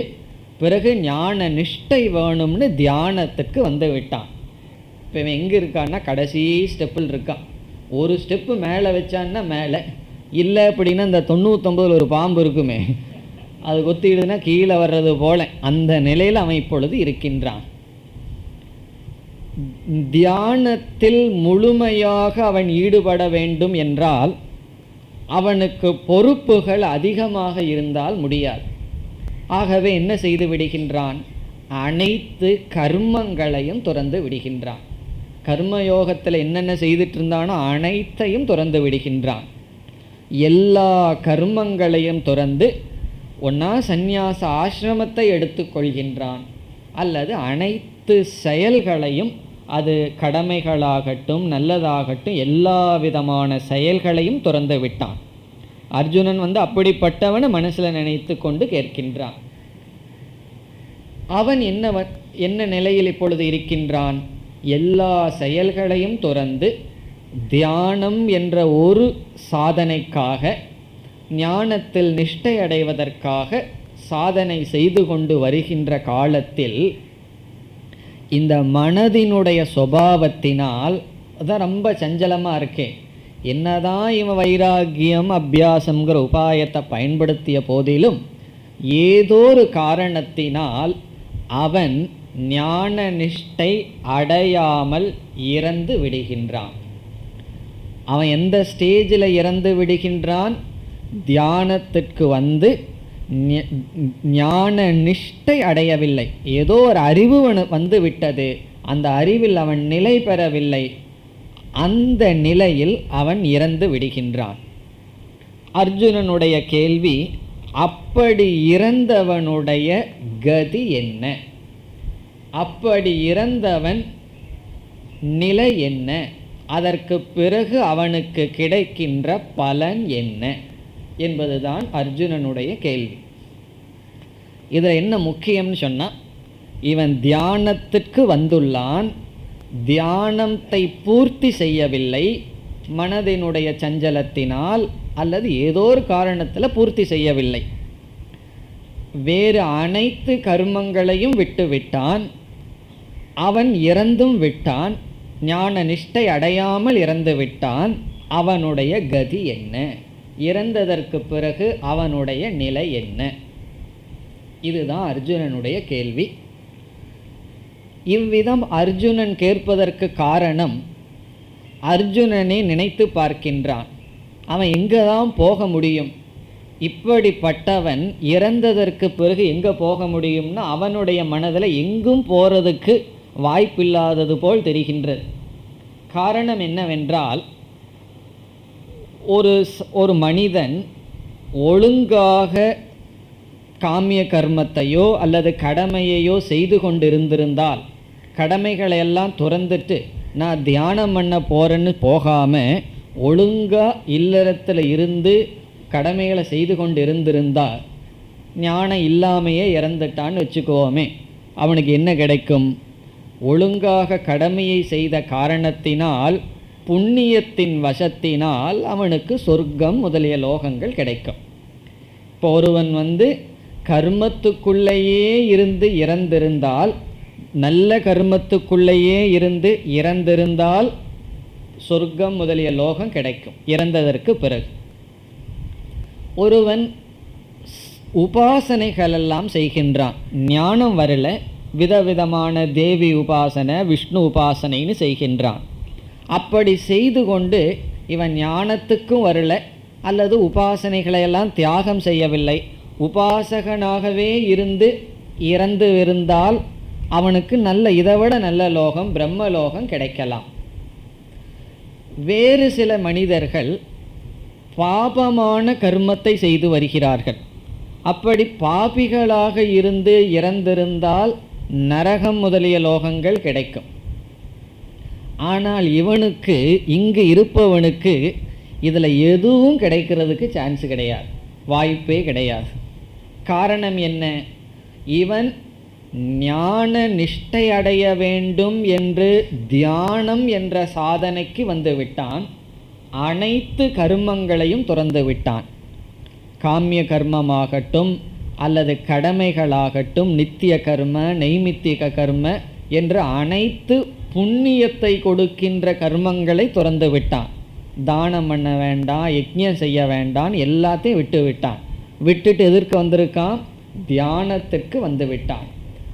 பிறகு ஞான நிஷ்டை வேணும்னு தியானத்துக்கு வந்து விட்டான். இப்போ இவன் எங்கே இருக்கான்னா கடைசி ஸ்டெப்பில் இருக்கான். ஒரு ஸ்டெப்பு மேலே வச்சான்னா மேலே, இல்லை அப்படின்னா இந்த 99 ஒரு பாம்பு இருக்குமே அது கொத்திடுதுன்னா கீழே வர்றது போல அந்த நிலையில் அவன் இப்பொழுது இருக்கின்றான். தியானத்தில் முழுமையாக அவன் ஈடுபட வேண்டும் என்றால் அவனுக்கு பொறுப்புகள் அதிகமாக இருந்தால் முடியாது. ஆகவே என்ன செய்து விடுகின்றான்? அனைத்து கர்மங்களையும் துறந்து விடுகின்றான். கர்மயோகத்தில் என்னென்ன செய்துட்டு இருந்தானோ அனைத்தையும் துறந்து விடுகின்றான். எல்லா கர்மங்களையும் துறந்து ஒன்றா சந்நியாச ஆசிரமத்தை எடுத்துக்கொள்கின்றான், அல்லது அனைத்து செயல்களையும், அது கடமைகளாகட்டும் நல்லதாகட்டும் எல்லா விதமான செயல்களையும் துறந்து விட்டான். அர்ஜுனன் அப்படிப்பட்டவனை மனசில் நினைத்து கொண்டு கேட்கின்றான். அவன் என்ன நிலையில் இப்பொழுது இருக்கின்றான்? எல்லா செயல்களையும் துறந்து தியானம் என்ற ஒரு சாதனைக்காக, ஞானத்தில் நிஷ்டை அடைவதற்காக சாதனை செய்து கொண்டு வருகின்ற காலத்தில் இந்த மனதினுடைய சுபாவத்தினால் அதான் ரொம்ப சஞ்சலமாக இருக்கேன். என்னதான் இவன் வைராகியம் அபியாசம்ங்கிற உபாயத்தை பயன்படுத்திய போதிலும் ஏதோ ஒரு காரணத்தினால் அவன் ஞான நிஷ்டை அடையாமல் இறந்து விடுகின்றான். அவன் எந்த ஸ்டேஜில் இறந்து விடுகின்றான்? தியானத்திற்கு வந்து ஞான நிஷ்டை அடையவில்லை. ஏதோ ஒரு அறிவு வந்து விட்டது, அந்த அறிவில் அவன் நிலை பெறவில்லை. அந்த நிலையில் அவன் இறந்து விடுகின்றான். அர்ஜுனனுடைய கேள்வி, அப்படி இறந்தவனுடைய கதி என்ன? அப்படி இறந்தவன் நிலை என்ன? அதற்கு பிறகு அவனுக்கு கிடைக்கின்ற பலன் என்ன என்பதுதான் அர்ஜுனனுடைய கேள்வி. இதில் என்ன முக்கியம்னு சொன்னால், இவன் தியானத்திற்கு வந்துள்ளான், தியானத்தை பூர்த்தி செய்யவில்லை, மனதினுடைய சஞ்சலத்தினால் அல்லது ஏதோ ஒரு காரணத்தில் பூர்த்தி செய்யவில்லை. வேறு அனைத்து கர்மங்களையும் விட்டுவிட்டான். அவன் இறந்தும் விட்டான், ஞான நிஷ்டை அடையாமல் இறந்து விட்டான். அவனுடைய கதி என்ன? இறந்ததற்கு பிறகு அவனுடைய நிலை என்ன? இதுதான் அர்ஜுனனுடைய கேள்வி. இவ்விதம் அர்ஜுனன் கேட்பதற்கு காரணம், அர்ஜுனனை நினைத்து பார்க்கின்றான், அவன் எங்கே தான் போக முடியும்? இப்படிப்பட்டவன் இறந்ததற்கு பிறகு எங்கே போக முடியும்னா அவனுடைய மனதில் எங்கும் போகிறதுக்கு வாய்ப்பில்லாதது போல் தெரிகின்றது. காரணம் என்னவென்றால், ஒரு மனிதன் ஒழுங்காக காமிய கர்மத்தையோ அல்லது கடமையையோ செய்து கொண்டிருந்திருந்தால், கடமைகளையெல்லாம் துறந்துட்டு நான் தியானம் பண்ண போகிறேன்னு போகாமல் ஒழுங்காக இல்லறத்தில் இருந்து கடமைகளை செய்து கொண்டு இருந்திருந்தால், ஞானம் இல்லாமையே இறந்துட்டான்னு வச்சுக்கோமே, அவனுக்கு என்ன கிடைக்கும்? ஒழுங்காக கடமையை செய்த காரணத்தினால், புண்ணியத்தின் வசத்தினால் அவனுக்கு சொர்க்கம் முதலிய லோகங்கள் கிடைக்கும். இப்போ ஒருவன் கர்மத்துக்குள்ளேயே இருந்து இறந்திருந்தால், நல்ல கர்மத்துக்குள்ளேயே இருந்து இறந்திருந்தால் சொர்க்கம் முதலிய லோகம் கிடைக்கும் இறந்ததற்கு பிறகு. ஒருவன் உபாசனைகளெல்லாம் செய்கின்றான், ஞானம் வரல, விதவிதமான தேவி உபாசனை விஷ்ணு உபாசனைன்னு செய்கின்றான். அப்படி செய்து கொண்டு இவன் ஞானத்துக்கும் வரல அல்லது உபாசனைகளையெல்லாம் தியாகம் செய்யவில்லை, உபாசகனாகவே இருந்து இறந்து இருந்தால் அவனுக்கு நல்ல, இதைவிட நல்ல லோகம் பிரம்மலோகம் கிடைக்கலாம். வேறு சில மனிதர்கள் பாபமான கர்மத்தை செய்து வருகிறார்கள். அப்படி பாபிகளாக இருந்து இறந்திருந்தால் நரகம் முதலிய லோகங்கள் கிடைக்கும். ஆனால் இவனுக்கு, இங்கு இருப்பவனுக்கு இதில் எதுவும் கிடைக்கிறதுக்கு சான்ஸ் கிடையாது, வாய்ப்பே கிடையாது. காரணம் என்ன? இவன் ஞான நிஷ்டை அடைய வேண்டும் என்று தியானம் என்ற சாதனைக்கு வந்து விட்டான், அனைத்து கர்மங்களையும் துறந்து விட்டான். காமிய கர்மமாகட்டும் அல்லது கடமைகளாகட்டும், நித்திய கர்ம நைமித்திக கர்ம என்று அனைத்து புண்ணியத்தை கொடுக்கின்ற கர்மங்களை துறந்து விட்டான். தானம் பண்ண வேண்டாம், யஜ்ஞம் செய்ய வேண்டாம், எல்லாத்தையும் விட்டு விட்டான். விட்டுட்டு எதற்கு வந்திருக்கான்? தியானத்திற்கு வந்து விட்டான்.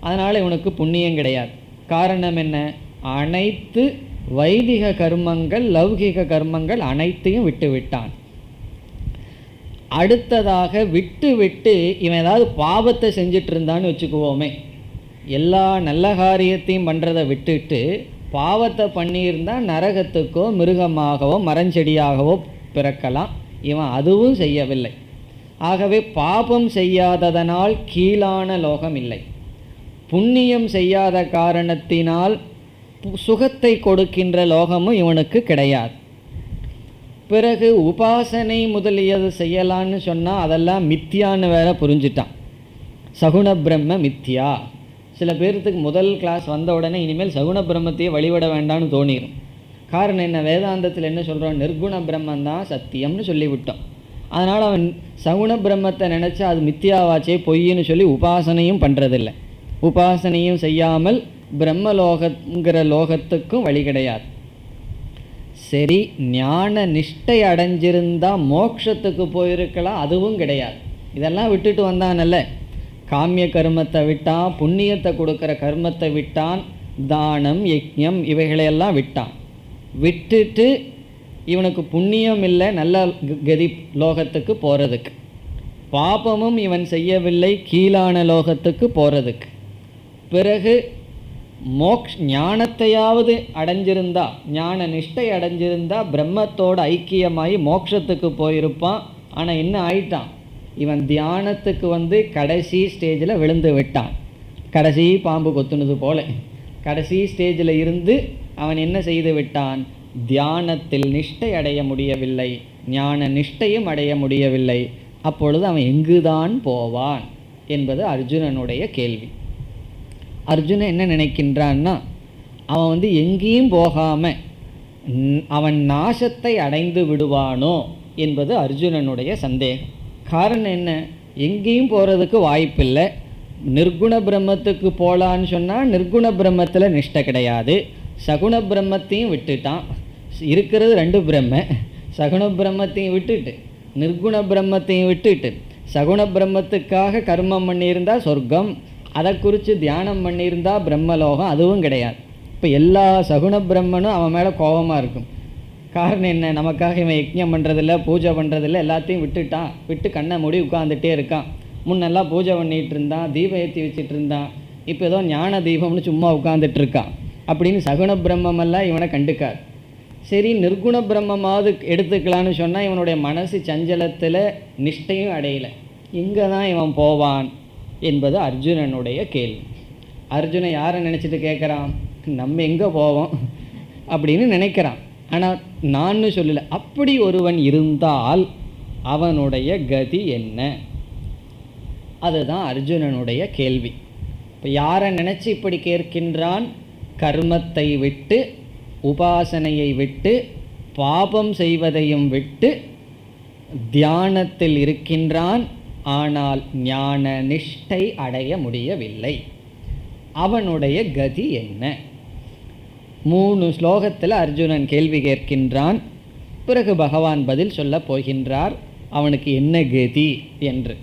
அதனால் இவனுக்கு புண்ணியம் கிடையாது. காரணம் என்ன? அனைத்து வைதிக கர்மங்கள் லௌகிக கர்மங்கள் அனைத்தையும் விட்டு விட்டான். அடுத்ததாக விட்டு விட்டு இவன் ஏதாவது பாவத்தை செஞ்சிட்டு இருந்தான்னு வச்சுக்குவோமே, எல்லா நல்ல காரியத்தையும் பண்ணுறதை விட்டுட்டு பாவத்தை பண்ணியிருந்தால் நரகத்துக்கோ மிருகமாகவோ மரஞ்செடியாகவோ பிறக்கலாம். இவன் அதுவும் செய்யவில்லை. ஆகவே பாபம் செய்யாததனால் கீழான லோகம் இல்லை, புண்ணியம் செய்யாத காரணத்தினால் சுகத்தை கொடுக்கின்ற லோகமும் இவனுக்கு கிடையாது. பிறகு உபாசனை முதலியது செய்யலான்னு சொன்னால் அதெல்லாம் மித்தியான்னு வேற புரிஞ்சிட்டான். சகுண பிரம்ம மித்தியா. சில பேர்த்துக்கு முதல் கிளாஸ் வந்த உடனே இனிமேல் சகுண பிரம்மத்தையே வழிபட வேண்டாம்னு தோணிடும். காரணம் என்ன? வேதாந்தத்தில் என்ன சொல்கிறோம்? நிர்குண பிரம்மந்தான் சத்தியம்னு சொல்லிவிட்டோம். அதனால் அவன் சகுண பிரம்மத்தை நினச்சா அது மித்தியாவாச்சே பொய்ன்னு சொல்லி உபாசனையும் பண்ணுறதில்லை. உபாசனையும் செய்யாமல் பிரம்மலோகங்கிற லோகத்துக்கும் வழி கிடையாது. சரி, ஞான நிஷ்டை அடைஞ்சிருந்தா மோட்சத்துக்கு போயிருக்கலாம், அதுவும் கிடையாது. இதெல்லாம் விட்டுட்டு வந்தானல்ல, காமிய கர்மத்தை விட்டான், புண்ணியத்தை கொடுக்குற கர்மத்தை விட்டான், தானம் யஜ்ஞம் இவைகளையெல்லாம் விட்டான். விட்டுட்டு இவனுக்கு புண்ணியம் இல்லை நல்ல கதி லோகத்துக்கு போகிறதுக்கு, பாபமும் இவன் செய்யவில்லை கீழான லோகத்துக்கு போகிறதுக்கு. பிறகு ஞானத்தையாவது அடைஞ்சிருந்தா, ஞான நிஷ்டை அடைஞ்சிருந்தா பிரம்மத்தோடு ஐக்கியமாகி மோட்சத்துக்கு போயிருப்பான். ஆனால் என்ன ஆயிட்டான், இவன் தியானத்துக்கு கடைசி ஸ்டேஜில் விழுந்து விட்டான். கடைசி பாம்பு கொத்துனது போல கடைசி ஸ்டேஜில் இருந்து அவன் என்ன செய்து விட்டான், தியானத்தில் நிஷ்டை அடைய முடியவில்லை, ஞான நிஷ்டையும் அடைய முடியவில்லை. அப்பொழுது அவன் எங்குதான் போவான் என்பது அர்ஜுனனுடைய கேள்வி. அர்ஜுனன் என்ன நினைக்கின்றான்னா, அவன் எங்கேயும் போகாமல் அவன் நாசத்தை அடைந்து விடுவானோ என்பது அர்ஜுனனுடைய சந்தேகம். காரணம் என்ன, எங்கேயும் போகிறதுக்கு வாய்ப்பில்லை. நிர்குண பிரம்மத்துக்கு போகலான்னு சொன்னால் நிர்குண பிரம்மத்தில் நிஷ்டை கிடையாது, சகுண பிரம்மத்தையும் விட்டுட்டான். இருக்கிறது 2 பிரம்ம, சகுண பிரம்மத்தையும் விட்டுட்டு நிர்குண பிரம்மத்தையும் விட்டுட்டு சகுண பிரம்மத்துக்காக கர்மம் பண்ணியிருந்தால் சொர்க்கம், அதை குறித்து தியானம் பண்ணியிருந்தால் பிரம்மலோகம், அதுவும் கிடையாது. இப்போ எல்லா சகுண பிரம்மனும் அவன் மேலே கோபமாக இருக்கும். காரணம் என்ன, நமக்காக இவன் யஜ்ஞம் பண்ணுறதில்ல, பூஜை பண்ணுறதில்ல, எல்லாத்தையும் விட்டுட்டான், விட்டு கண்ணை மூடி உட்காந்துட்டே இருக்கான். முன்னெல்லாம் பூஜை பண்ணிகிட்டு இருந்தான், தீபம் ஏற்றி வச்சுட்டு இருந்தான், இப்போ ஏதோ ஞான தீபம்னு சும்மா உட்காந்துட்டு இருக்கான் அப்படின்னு சகுண பிரம்மெல்லாம் இவனை கண்டுக்காது. சரி, நிர்குண பிரம்மமாவது எடுத்துக்கலான்னு சொன்னால் இவனுடைய மனசு சஞ்சலத்தில் நிஷ்டையும் அடையலை, எங்கே தான் இவன் போவான் என்பது அர்ஜுனனுடைய கேள்வி. அர்ஜுனன் யாரை நினச்சிட்டு கேட்குறான், நம்ம எங்கே போவோம் அப்படின்னு நினைக்கிறான். ஆனால் நான் சொல்லலை, அப்படி ஒருவன் இருந்தால் அவனுடைய கதி என்ன, அதுதான் அர்ஜுனனுடைய கேள்வி. இப்போ யாரை நினச்சி இப்படி கேட்கின்றான், கர்மத்தை விட்டு உபாசனையை விட்டு பாபம் செய்வதையும் விட்டு தியானத்தில் இருக்கின்றான், ஆனால் ஞான நிஷ்டை அடைய முடியவில்லை. அவனுடைய கதி என்ன? 3 ஸ்லோகத்தில் அர்ஜுனன் கேள்வி கேட்கின்றான். பிறகு பகவான் பதில் சொல்ல போகின்றார் அவனுக்கு என்ன கதி என்று.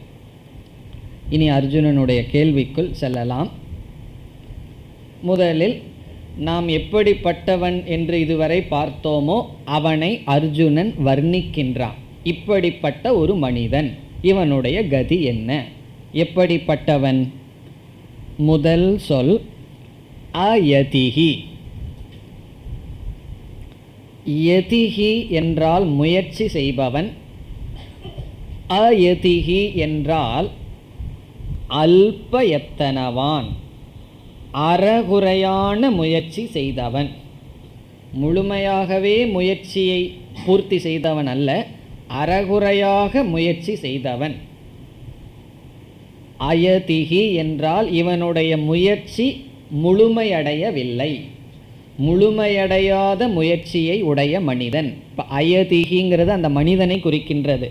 இனி அர்ஜுனனுடைய கேள்விக்குள் செல்லலாம். முதலில் நாம் எப்படிப்பட்டவன் என்று இதுவரை பார்த்தோமோ அவனை அர்ஜுனன் வர்ணிக்கின்றான். இப்படிப்பட்ட ஒரு மனிதன், இவனுடைய கதி என்ன, எப்படிப்பட்டவன்? முதல் சொல் அயதிஹி. யதிஹி என்றால் முயற்சி செய்பவன், அயதிஹி என்றால் அல்பயத்தனவான், அறகுறையான முயற்சி செய்தவன். முழுமையாகவே முயற்சியை பூர்த்தி செய்தவன் அல்ல, அறகுறையாக முயற்சி செய்தவன். அயதிஹி என்றால் இவனுடைய முயற்சி முழுமையடையவில்லை, முழுமையடையாத முயற்சியை உடைய மனிதன். இப்போ அயதிஹிங்கிறது அந்த மனிதனை குறிக்கின்றது.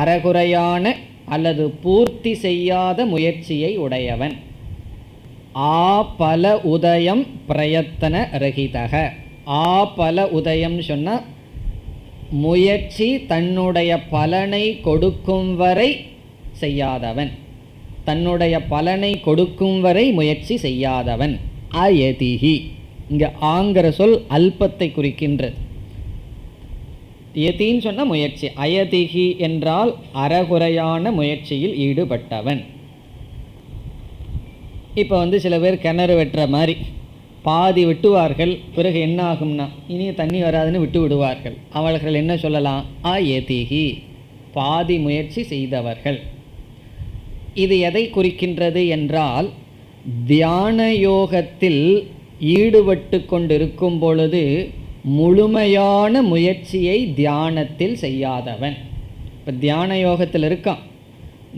அறகுறையான அல்லது பூர்த்தி செய்யாத முயற்சியை உடையவன். ஆபல உதயம் பிரயத்தன ரகிதக. ஆபல உதயம் சொன்னால் முயற்சி தன்னுடைய பலனை கொடுக்கும் வரை செய்யாதவன், தன்னுடைய பலனை கொடுக்கும் வரை முயற்சி செய்யாதவன். அயதிஹி இங்கே ஆங்கிற சொல் அல்பத்தை குறிக்கின்றது. யதின்னு சொன்ன முயற்சி, அயதிஹி என்றால் அறகுறையான முயற்சியில் ஈடுபட்டவன். இப்போ சில பேர் கிணறு வெட்டுற மாதிரி பாதி வெட்டுவார்கள், பிறகு என்ன ஆகும்னா இனி தண்ணி வராதுன்னு விட்டு விடுவார்கள். அவர்கள் என்ன சொல்லலாம், அயதிஹி பாதி முயற்சி செய்தவர்கள். இது எதை குறிக்கின்றது என்றால், தியான யோகத்தில் ஈடுபட்டு கொண்டிருக்கும் பொழுது முழுமையான முயற்சியை தியானத்தில் செய்யாதவன். இப்போ தியான யோகத்தில் இருக்கான்,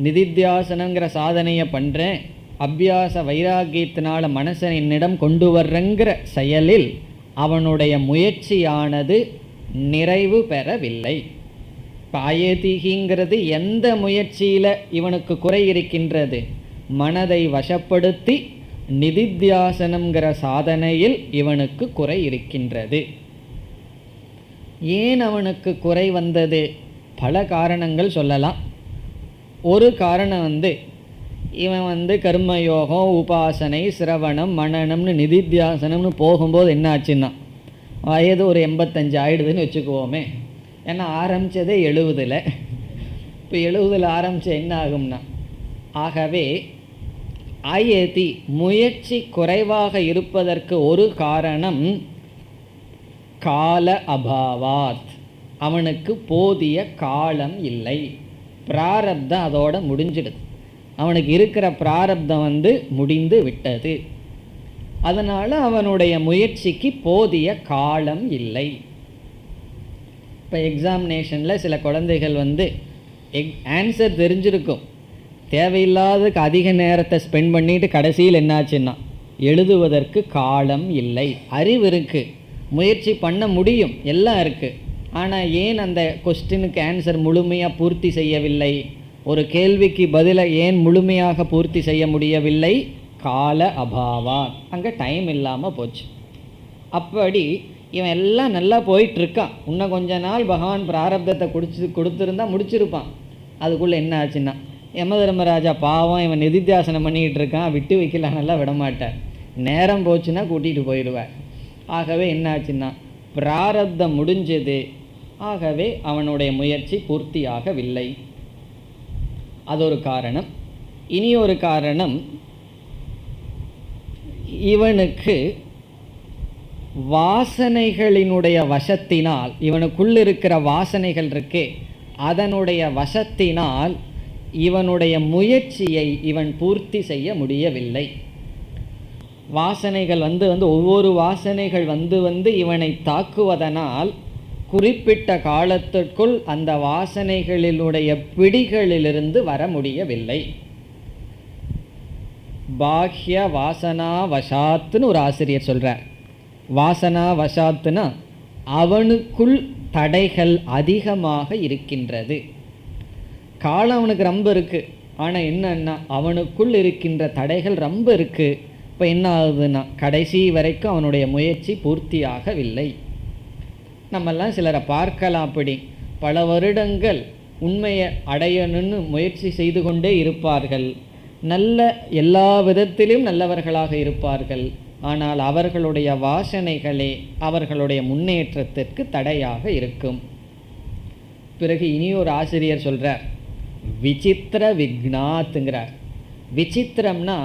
நிதித்தியாசனங்கிற சாதனையை பண்ணுறேன், அபியாச வைராகியத்தினால மனசை என்னிடம் கொண்டு வர்றங்கிற செயலில் அவனுடைய முயற்சியானது நிறைவு பெறவில்லை. அயதிஹிங்கிறது எந்த முயற்சியில் இவனுக்கு குறை இருக்கின்றது, மனதை வசப்படுத்தி நிதித்தியாசனங்கிற சாதனையில் இவனுக்கு குறை இருக்கின்றது. ஏன் அவனுக்கு குறை வந்தது? பல காரணங்கள் சொல்லலாம். ஒரு காரணம் இவன் கர்மயோகம், உபாசனை, சிரவணம், மனனம்னு நிதித்தியாசனம்னு போகும்போது என்ன ஆச்சுன்னா, வயது ஒரு 85 ஆயிடுதுன்னு வச்சுக்குவோமே. ஏன்னா ஆரம்பித்ததே 70. இப்போ 70 ஆரம்பித்த என்ன ஆகும்னா, ஆகவே அயதி முயற்சி குறைவாக இருப்பதற்கு ஒரு காரணம் கால அபாவாத், அவனுக்கு போதிய காலம் இல்லை. பிராரப்தம் அதோட முடிஞ்சிடுது. அவனுக்கு இருக்கிற பிராரப்தம் முடிந்து விட்டது. அதனால் அவனுடைய முயற்சிக்கு போதிய காலம் இல்லை. இப்போ எக்ஸாமினேஷனில் சில குழந்தைகள் ஆன்சர் தெரிஞ்சிருக்கும், தேவையில்லாததுக்கு அதிக நேரத்தை ஸ்பெண்ட் பண்ணிட்டு கடைசியில் என்னாச்சுன்னா எழுதுவதற்கு காலம் இல்லை. அறிவு இருக்குது, முயற்சி பண்ண முடியும், எல்லாம் இருக்குது. ஆனால் ஏன் அந்த கொஸ்டினுக்கு ஆன்சர் முழுமையாக பூர்த்தி செய்யவில்லை? ஒரு கேள்விக்கு பதிலை ஏன் முழுமையாக பூர்த்தி செய்ய முடியவில்லை? கால அபாவா, அங்கே டைம் இல்லாமல் போச்சு. அப்படி இவன் எல்லாம் நல்லா போயிட்டுருக்கான். இன்னும் கொஞ்ச நாள் பகவான் பிராரப்தத்தை கொடுத்துருந்தா முடிச்சிருப்பான். அதுக்குள்ளே என்ன ஆச்சுன்னா, யமதர்மராஜா பாவம் இவன் நிதித்தியாசனம் பண்ணிக்கிட்டு இருக்கான், விட்டு வைக்கலான்னெல்லாம் விடமாட்டார். நேரம் போச்சுன்னா கூட்டிகிட்டு போயிடுவார். ஆகவே என்ன ஆச்சுன்னா பிராரப்தம் முடிஞ்சது. ஆகவே அவனுடைய முயற்சி பூர்த்தியாகவில்லை. அது ஒரு காரணம். இனி ஒரு காரணம், இவனுக்கு வாசனைகளினுடைய வசத்தினால், இவனுக்குள் இருக்கிற வாசனைகள் இருக்கே அதனுடைய வசத்தினால் இவனுடைய முயற்சியை இவன் பூர்த்தி செய்ய முடியவில்லை. வாசனைகள் ஒவ்வொரு வாசனைகள் இவனை தாக்குவதனால் குறிப்பிட்ட காலத்திற்குள் அந்த வாசனைகளினுடைய பிடிகளிலிருந்து வர முடியவில்லை. பாஹ்ய வாசனா வசாத்துன்னு ஒரு ஆசிரியர் சொல்றார். வாசனா வசாத்துனா அவனுக்குள் தடைகள் அதிகமாக இருக்கின்றது. காலம் அவனுக்கு ரொம்ப இருக்கு, ஆனால் என்னன்னா அவனுக்குள் இருக்கின்ற தடைகள் ரொம்ப இருக்கு. இப்போ என்ன ஆகுதுன்னா கடைசி வரைக்கும் அவனுடைய முயற்சி பூர்த்தியாகவில்லை. நம்மெல்லாம் சிலரை பார்க்கலாம், அப்படி பல வருடங்கள் உண்மையை அடையணும்னு முயற்சி செய்து கொண்டே இருப்பார்கள். எல்லா விதத்திலும் நல்லவர்களாக இருப்பார்கள். ஆனால் அவர்களுடைய வாசனைகளே அவர்களுடைய முன்னேற்றத்திற்கு தடையாக இருக்கும். பிறகு இனி ஒரு ஆசிரியர் சொல்றார், விசித்திர விக்னாத்துங்கிறார். விசித்திரம்னா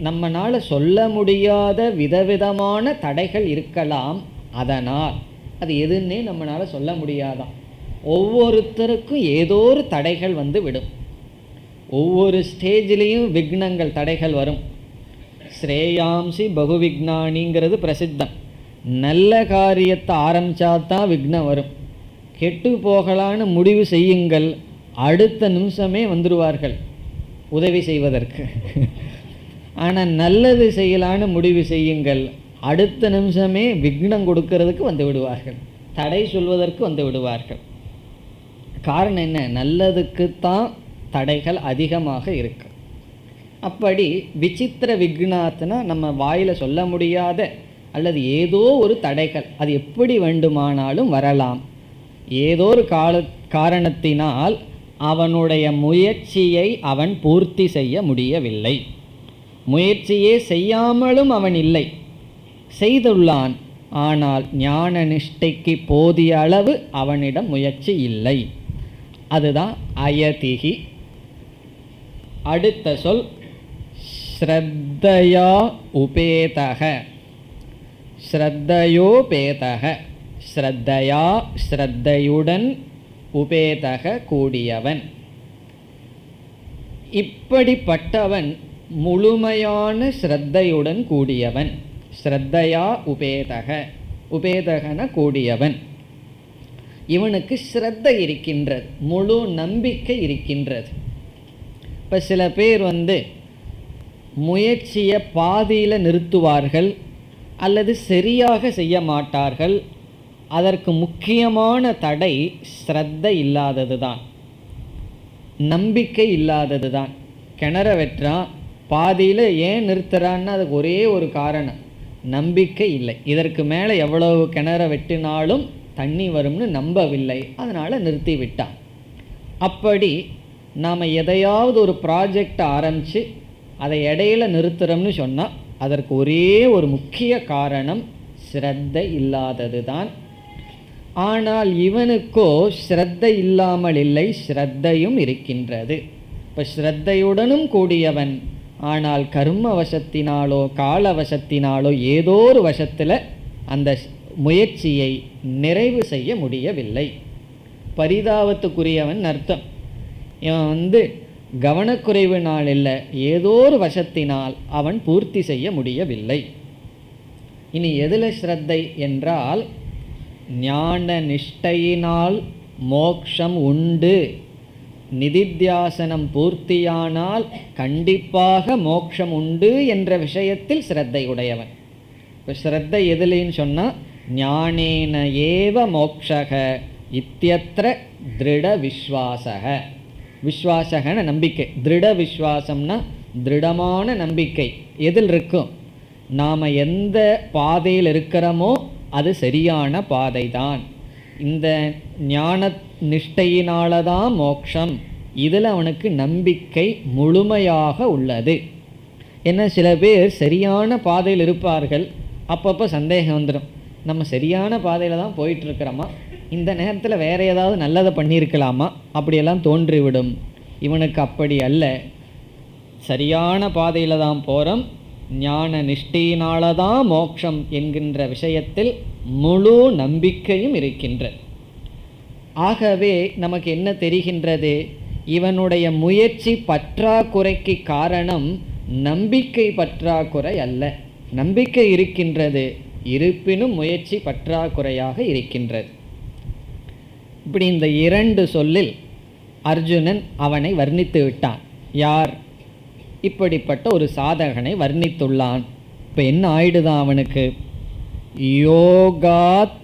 நம்மளால சொல்ல முடியாத விதவிதமான தடைகள் இருக்கலாம். அதனால் அது எதுன்னே நம்மளால சொல்ல முடியாதான். ஒவ்வொருத்தருக்கும் ஏதோ ஒரு தடைகள் விடும். ஒவ்வொரு ஸ்டேஜ்லேயும் விக்னங்கள், தடைகள் வரும். ஸ்ரேயாம்சி பகுவிக்னானிங்கிறது பிரசித்தம். நல்ல காரியத்தை ஆரம்பித்தாதான் விக்னம் வரும். கெட்டு போகலான்னு முடிவு செய்யுங்கள், அடுத்த நிமிஷமே வந்துடுவார்கள் உதவி செய்வதற்கு. ஆனால் நல்லது செய்யலான்னு முடிவு செய்யுங்கள், அடுத்த நிமிஷமே விக்னம் கொடுக்கறதுக்கு வந்து விடுவார்கள், தடை சொல்வதற்கு வந்து விடுவார்கள். காரணம் என்ன? நல்லதுக்குத்தான் தடைகள் அதிகமாக இருக்கு. அப்படி விசித்திர விக்னாத்னா நம்ம வாயில் சொல்ல முடியாத அல்லது ஏதோ ஒரு தடைகள், அது எப்படி வேண்டுமானாலும் வரலாம். ஏதோ ஒரு காரணத்தினால் அவனுடைய முயற்சியை அவன் பூர்த்தி செய்ய முடியவில்லை. முயற்சியே செய்யாமலும் அவன் இல்லை, செய்துள்ளான். ஆனால் ஞான நிஷ்டைக்கு போதிய அளவு அவனிடம் முயற்சி இல்லை. அதுதான் அயதிகி. அடுத்த சொல் ஸ்ரத்தையா உபேதக. ஸ்ரத்தையோபேதக, ஸ்ரத்தையா ஸ்ரத்தையுடன், உபேதக கூடியவன். இப்படிப்பட்டவன் முழுமையான ஸ்ரத்தையுடன் கூடியவன். ஸ்ரத்தையா உபேதக, உபேதகன கூடியவன். இவனுக்கு ஸ்ரத்தை இருக்கின்றது, முழு நம்பிக்கை இருக்கின்றது. இப்போ சில பேர் முயற்சியை பாதியில் நிறுத்துவார்கள் அல்லது சரியாக செய்ய மாட்டார்கள். அதற்கு முக்கியமான தடை ஸ்ரத்தை இல்லாதது தான், நம்பிக்கை இல்லாதது தான். கிணற வெட்டுறான், பாதியில் ஏன் நிறுத்துறான்னு அதுக்கு ஒரே ஒரு காரணம், நம்பிக்கை இல்லை. இதற்கு மேலே எவ்வளவு கிணற வெட்டினாலும் தண்ணி வரும்னு நம்பவில்லை, அதனால் நிறுத்தி விட்டான். அப்படி நாம் எதையாவது ஒரு ப்ராஜெக்ட் ஆரம்பித்து அதை இடையில நிறுத்துகிறோம்னு சொன்னால் அதற்கு ஒரே ஒரு முக்கிய காரணம் ஸ்ரத்தை இல்லாதது தான். ஆனால் இவனுக்கோ ஸ்ரத்தை இல்லாமல் இல்லை, ஸ்ரத்தையும் இருக்கின்றது. இப்போ ஸ்ரத்தையுடனும் கூடியவன், ஆனால் கர்ம வசத்தினாலோ கால வசத்தினாலோ ஏதோ ஒரு வசத்தில் அந்த முயற்சியை நிறைவு செய்ய முடியவில்லை. பரிதாபத்துக்குரியவன் அர்த்தம். இவன் கவனக்குறைவினால் இல்லை, ஏதோ ஒரு வசத்தினால் அவன் பூர்த்தி செய்ய முடியவில்லை. இனி எதில் ஸ்ரத்தை என்றால், ஞான நிஷ்டையினால் மோக்ஷம் உண்டு, நிதித்தியாசனம் பூர்த்தியானால் கண்டிப்பாக மோக்ஷம் உண்டு என்ற விஷயத்தில் ஸ்ரத்தை உடையவன். இப்போ ஸ்ரத்தை எதுலேன்னு சொன்னால், ஞானேன ஏவ மோக்ஷக இத்தியத்ர திருட விஸ்வாசக. விஸ்வாசகன நம்பிக்கை, திருட விஸ்வாசம்னா திருடமான நம்பிக்கை. எதில் இருக்கும்? நாம் எந்த பாதையில் இருக்கிறோமோ அது சரியான பாதை தான், இந்த ஞான நிஷ்டையினால்தான் மோக்ஷம், இதில் அவனுக்கு நம்பிக்கை முழுமையாக உள்ளது. ஏன்னா சில பேர் சரியான பாதையில் இருப்பார்கள், அப்பப்போ சந்தேகம் வந்துடும், நம்ம சரியான பாதையில் தான் போயிட்டுருக்கிறோமா, இந்த நேரத்தில் வேறு ஏதாவது நல்லதை பண்ணியிருக்கலாமா, அப்படியெல்லாம் தோன்றிவிடும். இவனுக்கு அப்படி அல்ல, சரியான பாதையில் தான் போகிறோம், ஞான நிஷ்டையினால தான் மோட்சம் என்கின்ற விஷயத்தில் முழு நம்பிக்கையும் இருக்கின்றது. ஆகவே நமக்கு என்ன தெரிகின்றது? இவனுடைய முயற்சி பற்றாக்குறைக்கு காரணம் நம்பிக்கை பற்றாக்குறை அல்ல. நம்பிக்கை இருக்கின்றது, இருப்பினும் முயற்சி பற்றாக்குறையாக இருக்கின்றது. இப்படி இந்த இரண்டு சொல்லில் அர்ஜுனன் அவனை வர்ணித்து விட்டான். யார்? இப்படிப்பட்ட ஒரு சாதகனை வர்ணித்துள்ளான். இப்போ என்ன ஆயிடுதான் அவனுக்கு? யோகாத்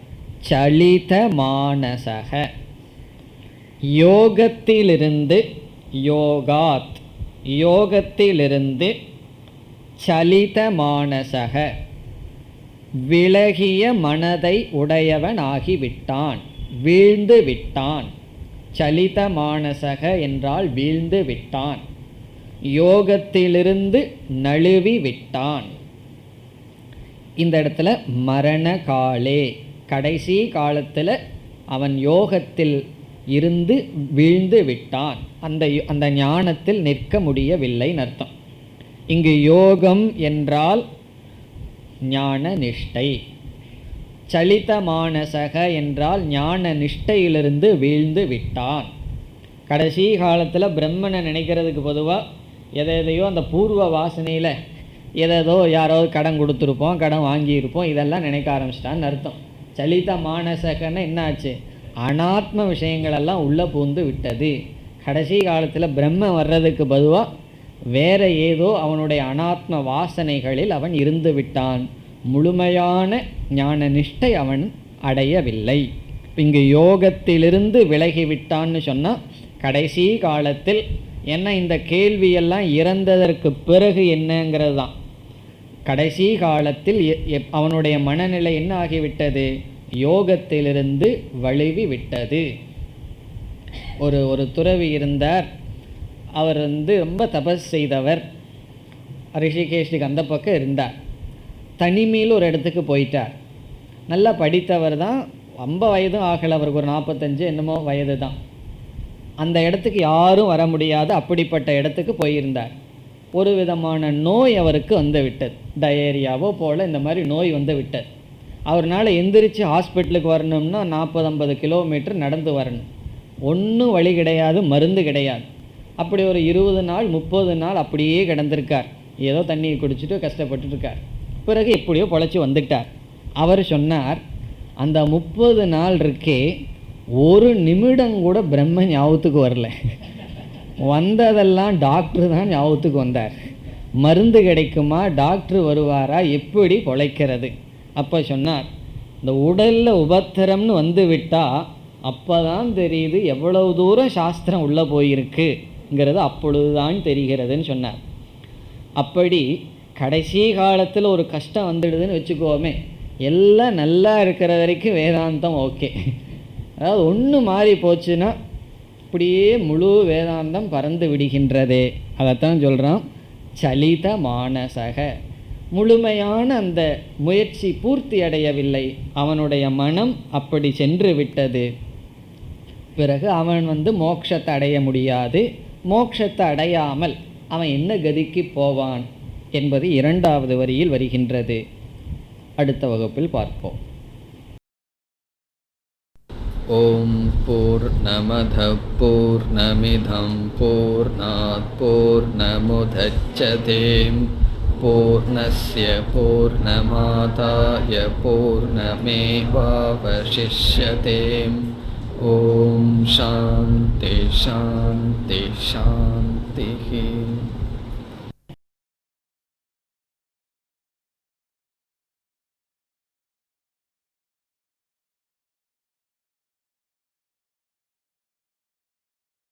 சலித மானசக. யோகத்திலிருந்து, யோகாத் யோகத்திலிருந்து, சலித மானசக விலகிய மனதை உடையவன் ஆகிவிட்டான், வீழ்ந்து விட்டான். சலித மானசக என்றால் வீழ்ந்து விட்டான், யோகத்திலிருந்து நழுவி விட்டான். இந்த இடத்துல மரண காலே, கடைசி காலத்தில் அவன் யோகத்தில் இருந்து வீழ்ந்து விட்டான், அந்த ஞானத்தில் நிற்க முடியவில்லைன்னு அர்த்தம். இங்கு யோகம் என்றால் ஞான நிஷ்டை, சலித மானசக என்றால் ஞான நிஷ்டையிலிருந்து வீழ்ந்து விட்டான். கடைசி காலத்தில் பிரம்மனை நினைக்கிறதுக்கு பொதுவாக எதையோ அந்த பூர்வ வாசனையில் எதோ யாராவது கடன் கொடுத்துருப்போம், கடன் வாங்கியிருப்போம், இதெல்லாம் நினைக்க ஆரம்பிச்சிட்டான்னு அர்த்தம். சலித மானசகன்னு என்ன ஆச்சு? அனாத்ம விஷயங்களெல்லாம் உள்ளே பூந்து விட்டது. கடைசி காலத்தில் பிரம்ம வர்றதுக்கு பொதுவாக வேற ஏதோ அவனுடைய அனாத்ம வாசனைகளில் அவன் இருந்து விட்டான். முழுமையான ஞான நிஷ்டை அவன் அடையவில்லை. இங்கு யோகத்திலிருந்து விலகிவிட்டான்னு சொன்னால் கடைசி காலத்தில் என்ன, இந்த கேள்வியெல்லாம் இறந்ததற்கு பிறகு என்னங்கிறது தான். கடைசி காலத்தில் அவனுடைய மனநிலை என்ன ஆகிவிட்டது? யோகத்திலிருந்து வழுவி விட்டது. ஒரு துறவி இருந்தார், அவர் ரொம்ப தபஸ் செய்தவர், ரிஷிகேஷுக்கு அந்த பக்கம் இருந்தார். தனிமையில் ஒரு இடத்துக்கு போயிட்டார். நல்லா படித்தவர் தான், ரொம்ப வயதும் ஆகலை, அவருக்கு ஒரு 45 என்னமோ வயது தான். அந்த இடத்துக்கு யாரும் வர முடியாது, அப்படிப்பட்ட இடத்துக்கு போயிருந்தார். ஒரு விதமான நோய் அவருக்கு வந்து விட்டது, டயேரியாவோ போல் இந்த மாதிரி நோய் வந்து விட்டது. அவர்னால் எந்திரிச்சு ஹாஸ்பிட்டலுக்கு வரணும்னா 40-50 கிலோமீட்டர் நடந்து வரணும். ஒன்றும் வழி கிடையாது, மருந்து கிடையாது. அப்படி ஒரு 20 நாள் 30 நாள் அப்படியே கிடந்திருக்கார். ஏதோ தண்ணியை குடிச்சிட்டு கஷ்டப்பட்டுருக்கார். பிறகு எப்படியோ பொழைச்சி வந்துட்டார். அவர் சொன்னார், அந்த 30 நாள் இருக்கே ஒரு நிமிடம் கூட பிரம்ம ஞாபகத்துக்கு வரல, வந்ததெல்லாம் டாக்டர் தான் ஞாபகத்துக்கு வந்தார். மருந்து கிடைக்குமா, டாக்டர் வருவாரா, எப்படி பொழைக்கிறது? அப்போ சொன்னார், இந்த உடலில் உபத்திரம்னு வந்து விட்டால் அப்போ தான் தெரியுது எவ்வளவு தூரம் சாஸ்திரம் உள்ளே போயிருக்குங்கிறது அப்பொழுதுதான் தெரிகிறதுன்னு சொன்னார். அப்படி கடைசி காலத்தில் ஒரு கஷ்டம் வந்துடுதுன்னு வச்சுக்கோமே, எல்லாம் நல்லா இருக்கிற வரைக்கும் வேதாந்தம் ஓகே. அதாவது ஒன்று மாறி போச்சுன்னா அப்படியே முழு வேதாந்தம் பறந்து விடுகின்றதே. அதைத்தான் சொல்கிறான் சலித மானசக. முழுமையான அந்த முயற்சி பூர்த்தி அடையவில்லை, அவனுடைய மனம் அப்படி சென்று விட்டது. பிறகு அவன் மோட்சத்தை அடைய முடியாது. மோட்சத்தை அடையாமல் அவன் என்ன கதிக்கு போவான் என்பது 2வது வரியில் வருகின்றது. அடுத்த வகுப்பில் பார்ப்போம். ஓம் பூர்ணமத பூர்ணமிதம் பூர்ணாத் பூர்ணமுதச்யதே பூர்ணஸ்ய பூர்ணமாதாய பூர்ணமேவாவசிஷ்யதே. ஓம் சாந்தி சாந்தி சாந்தி.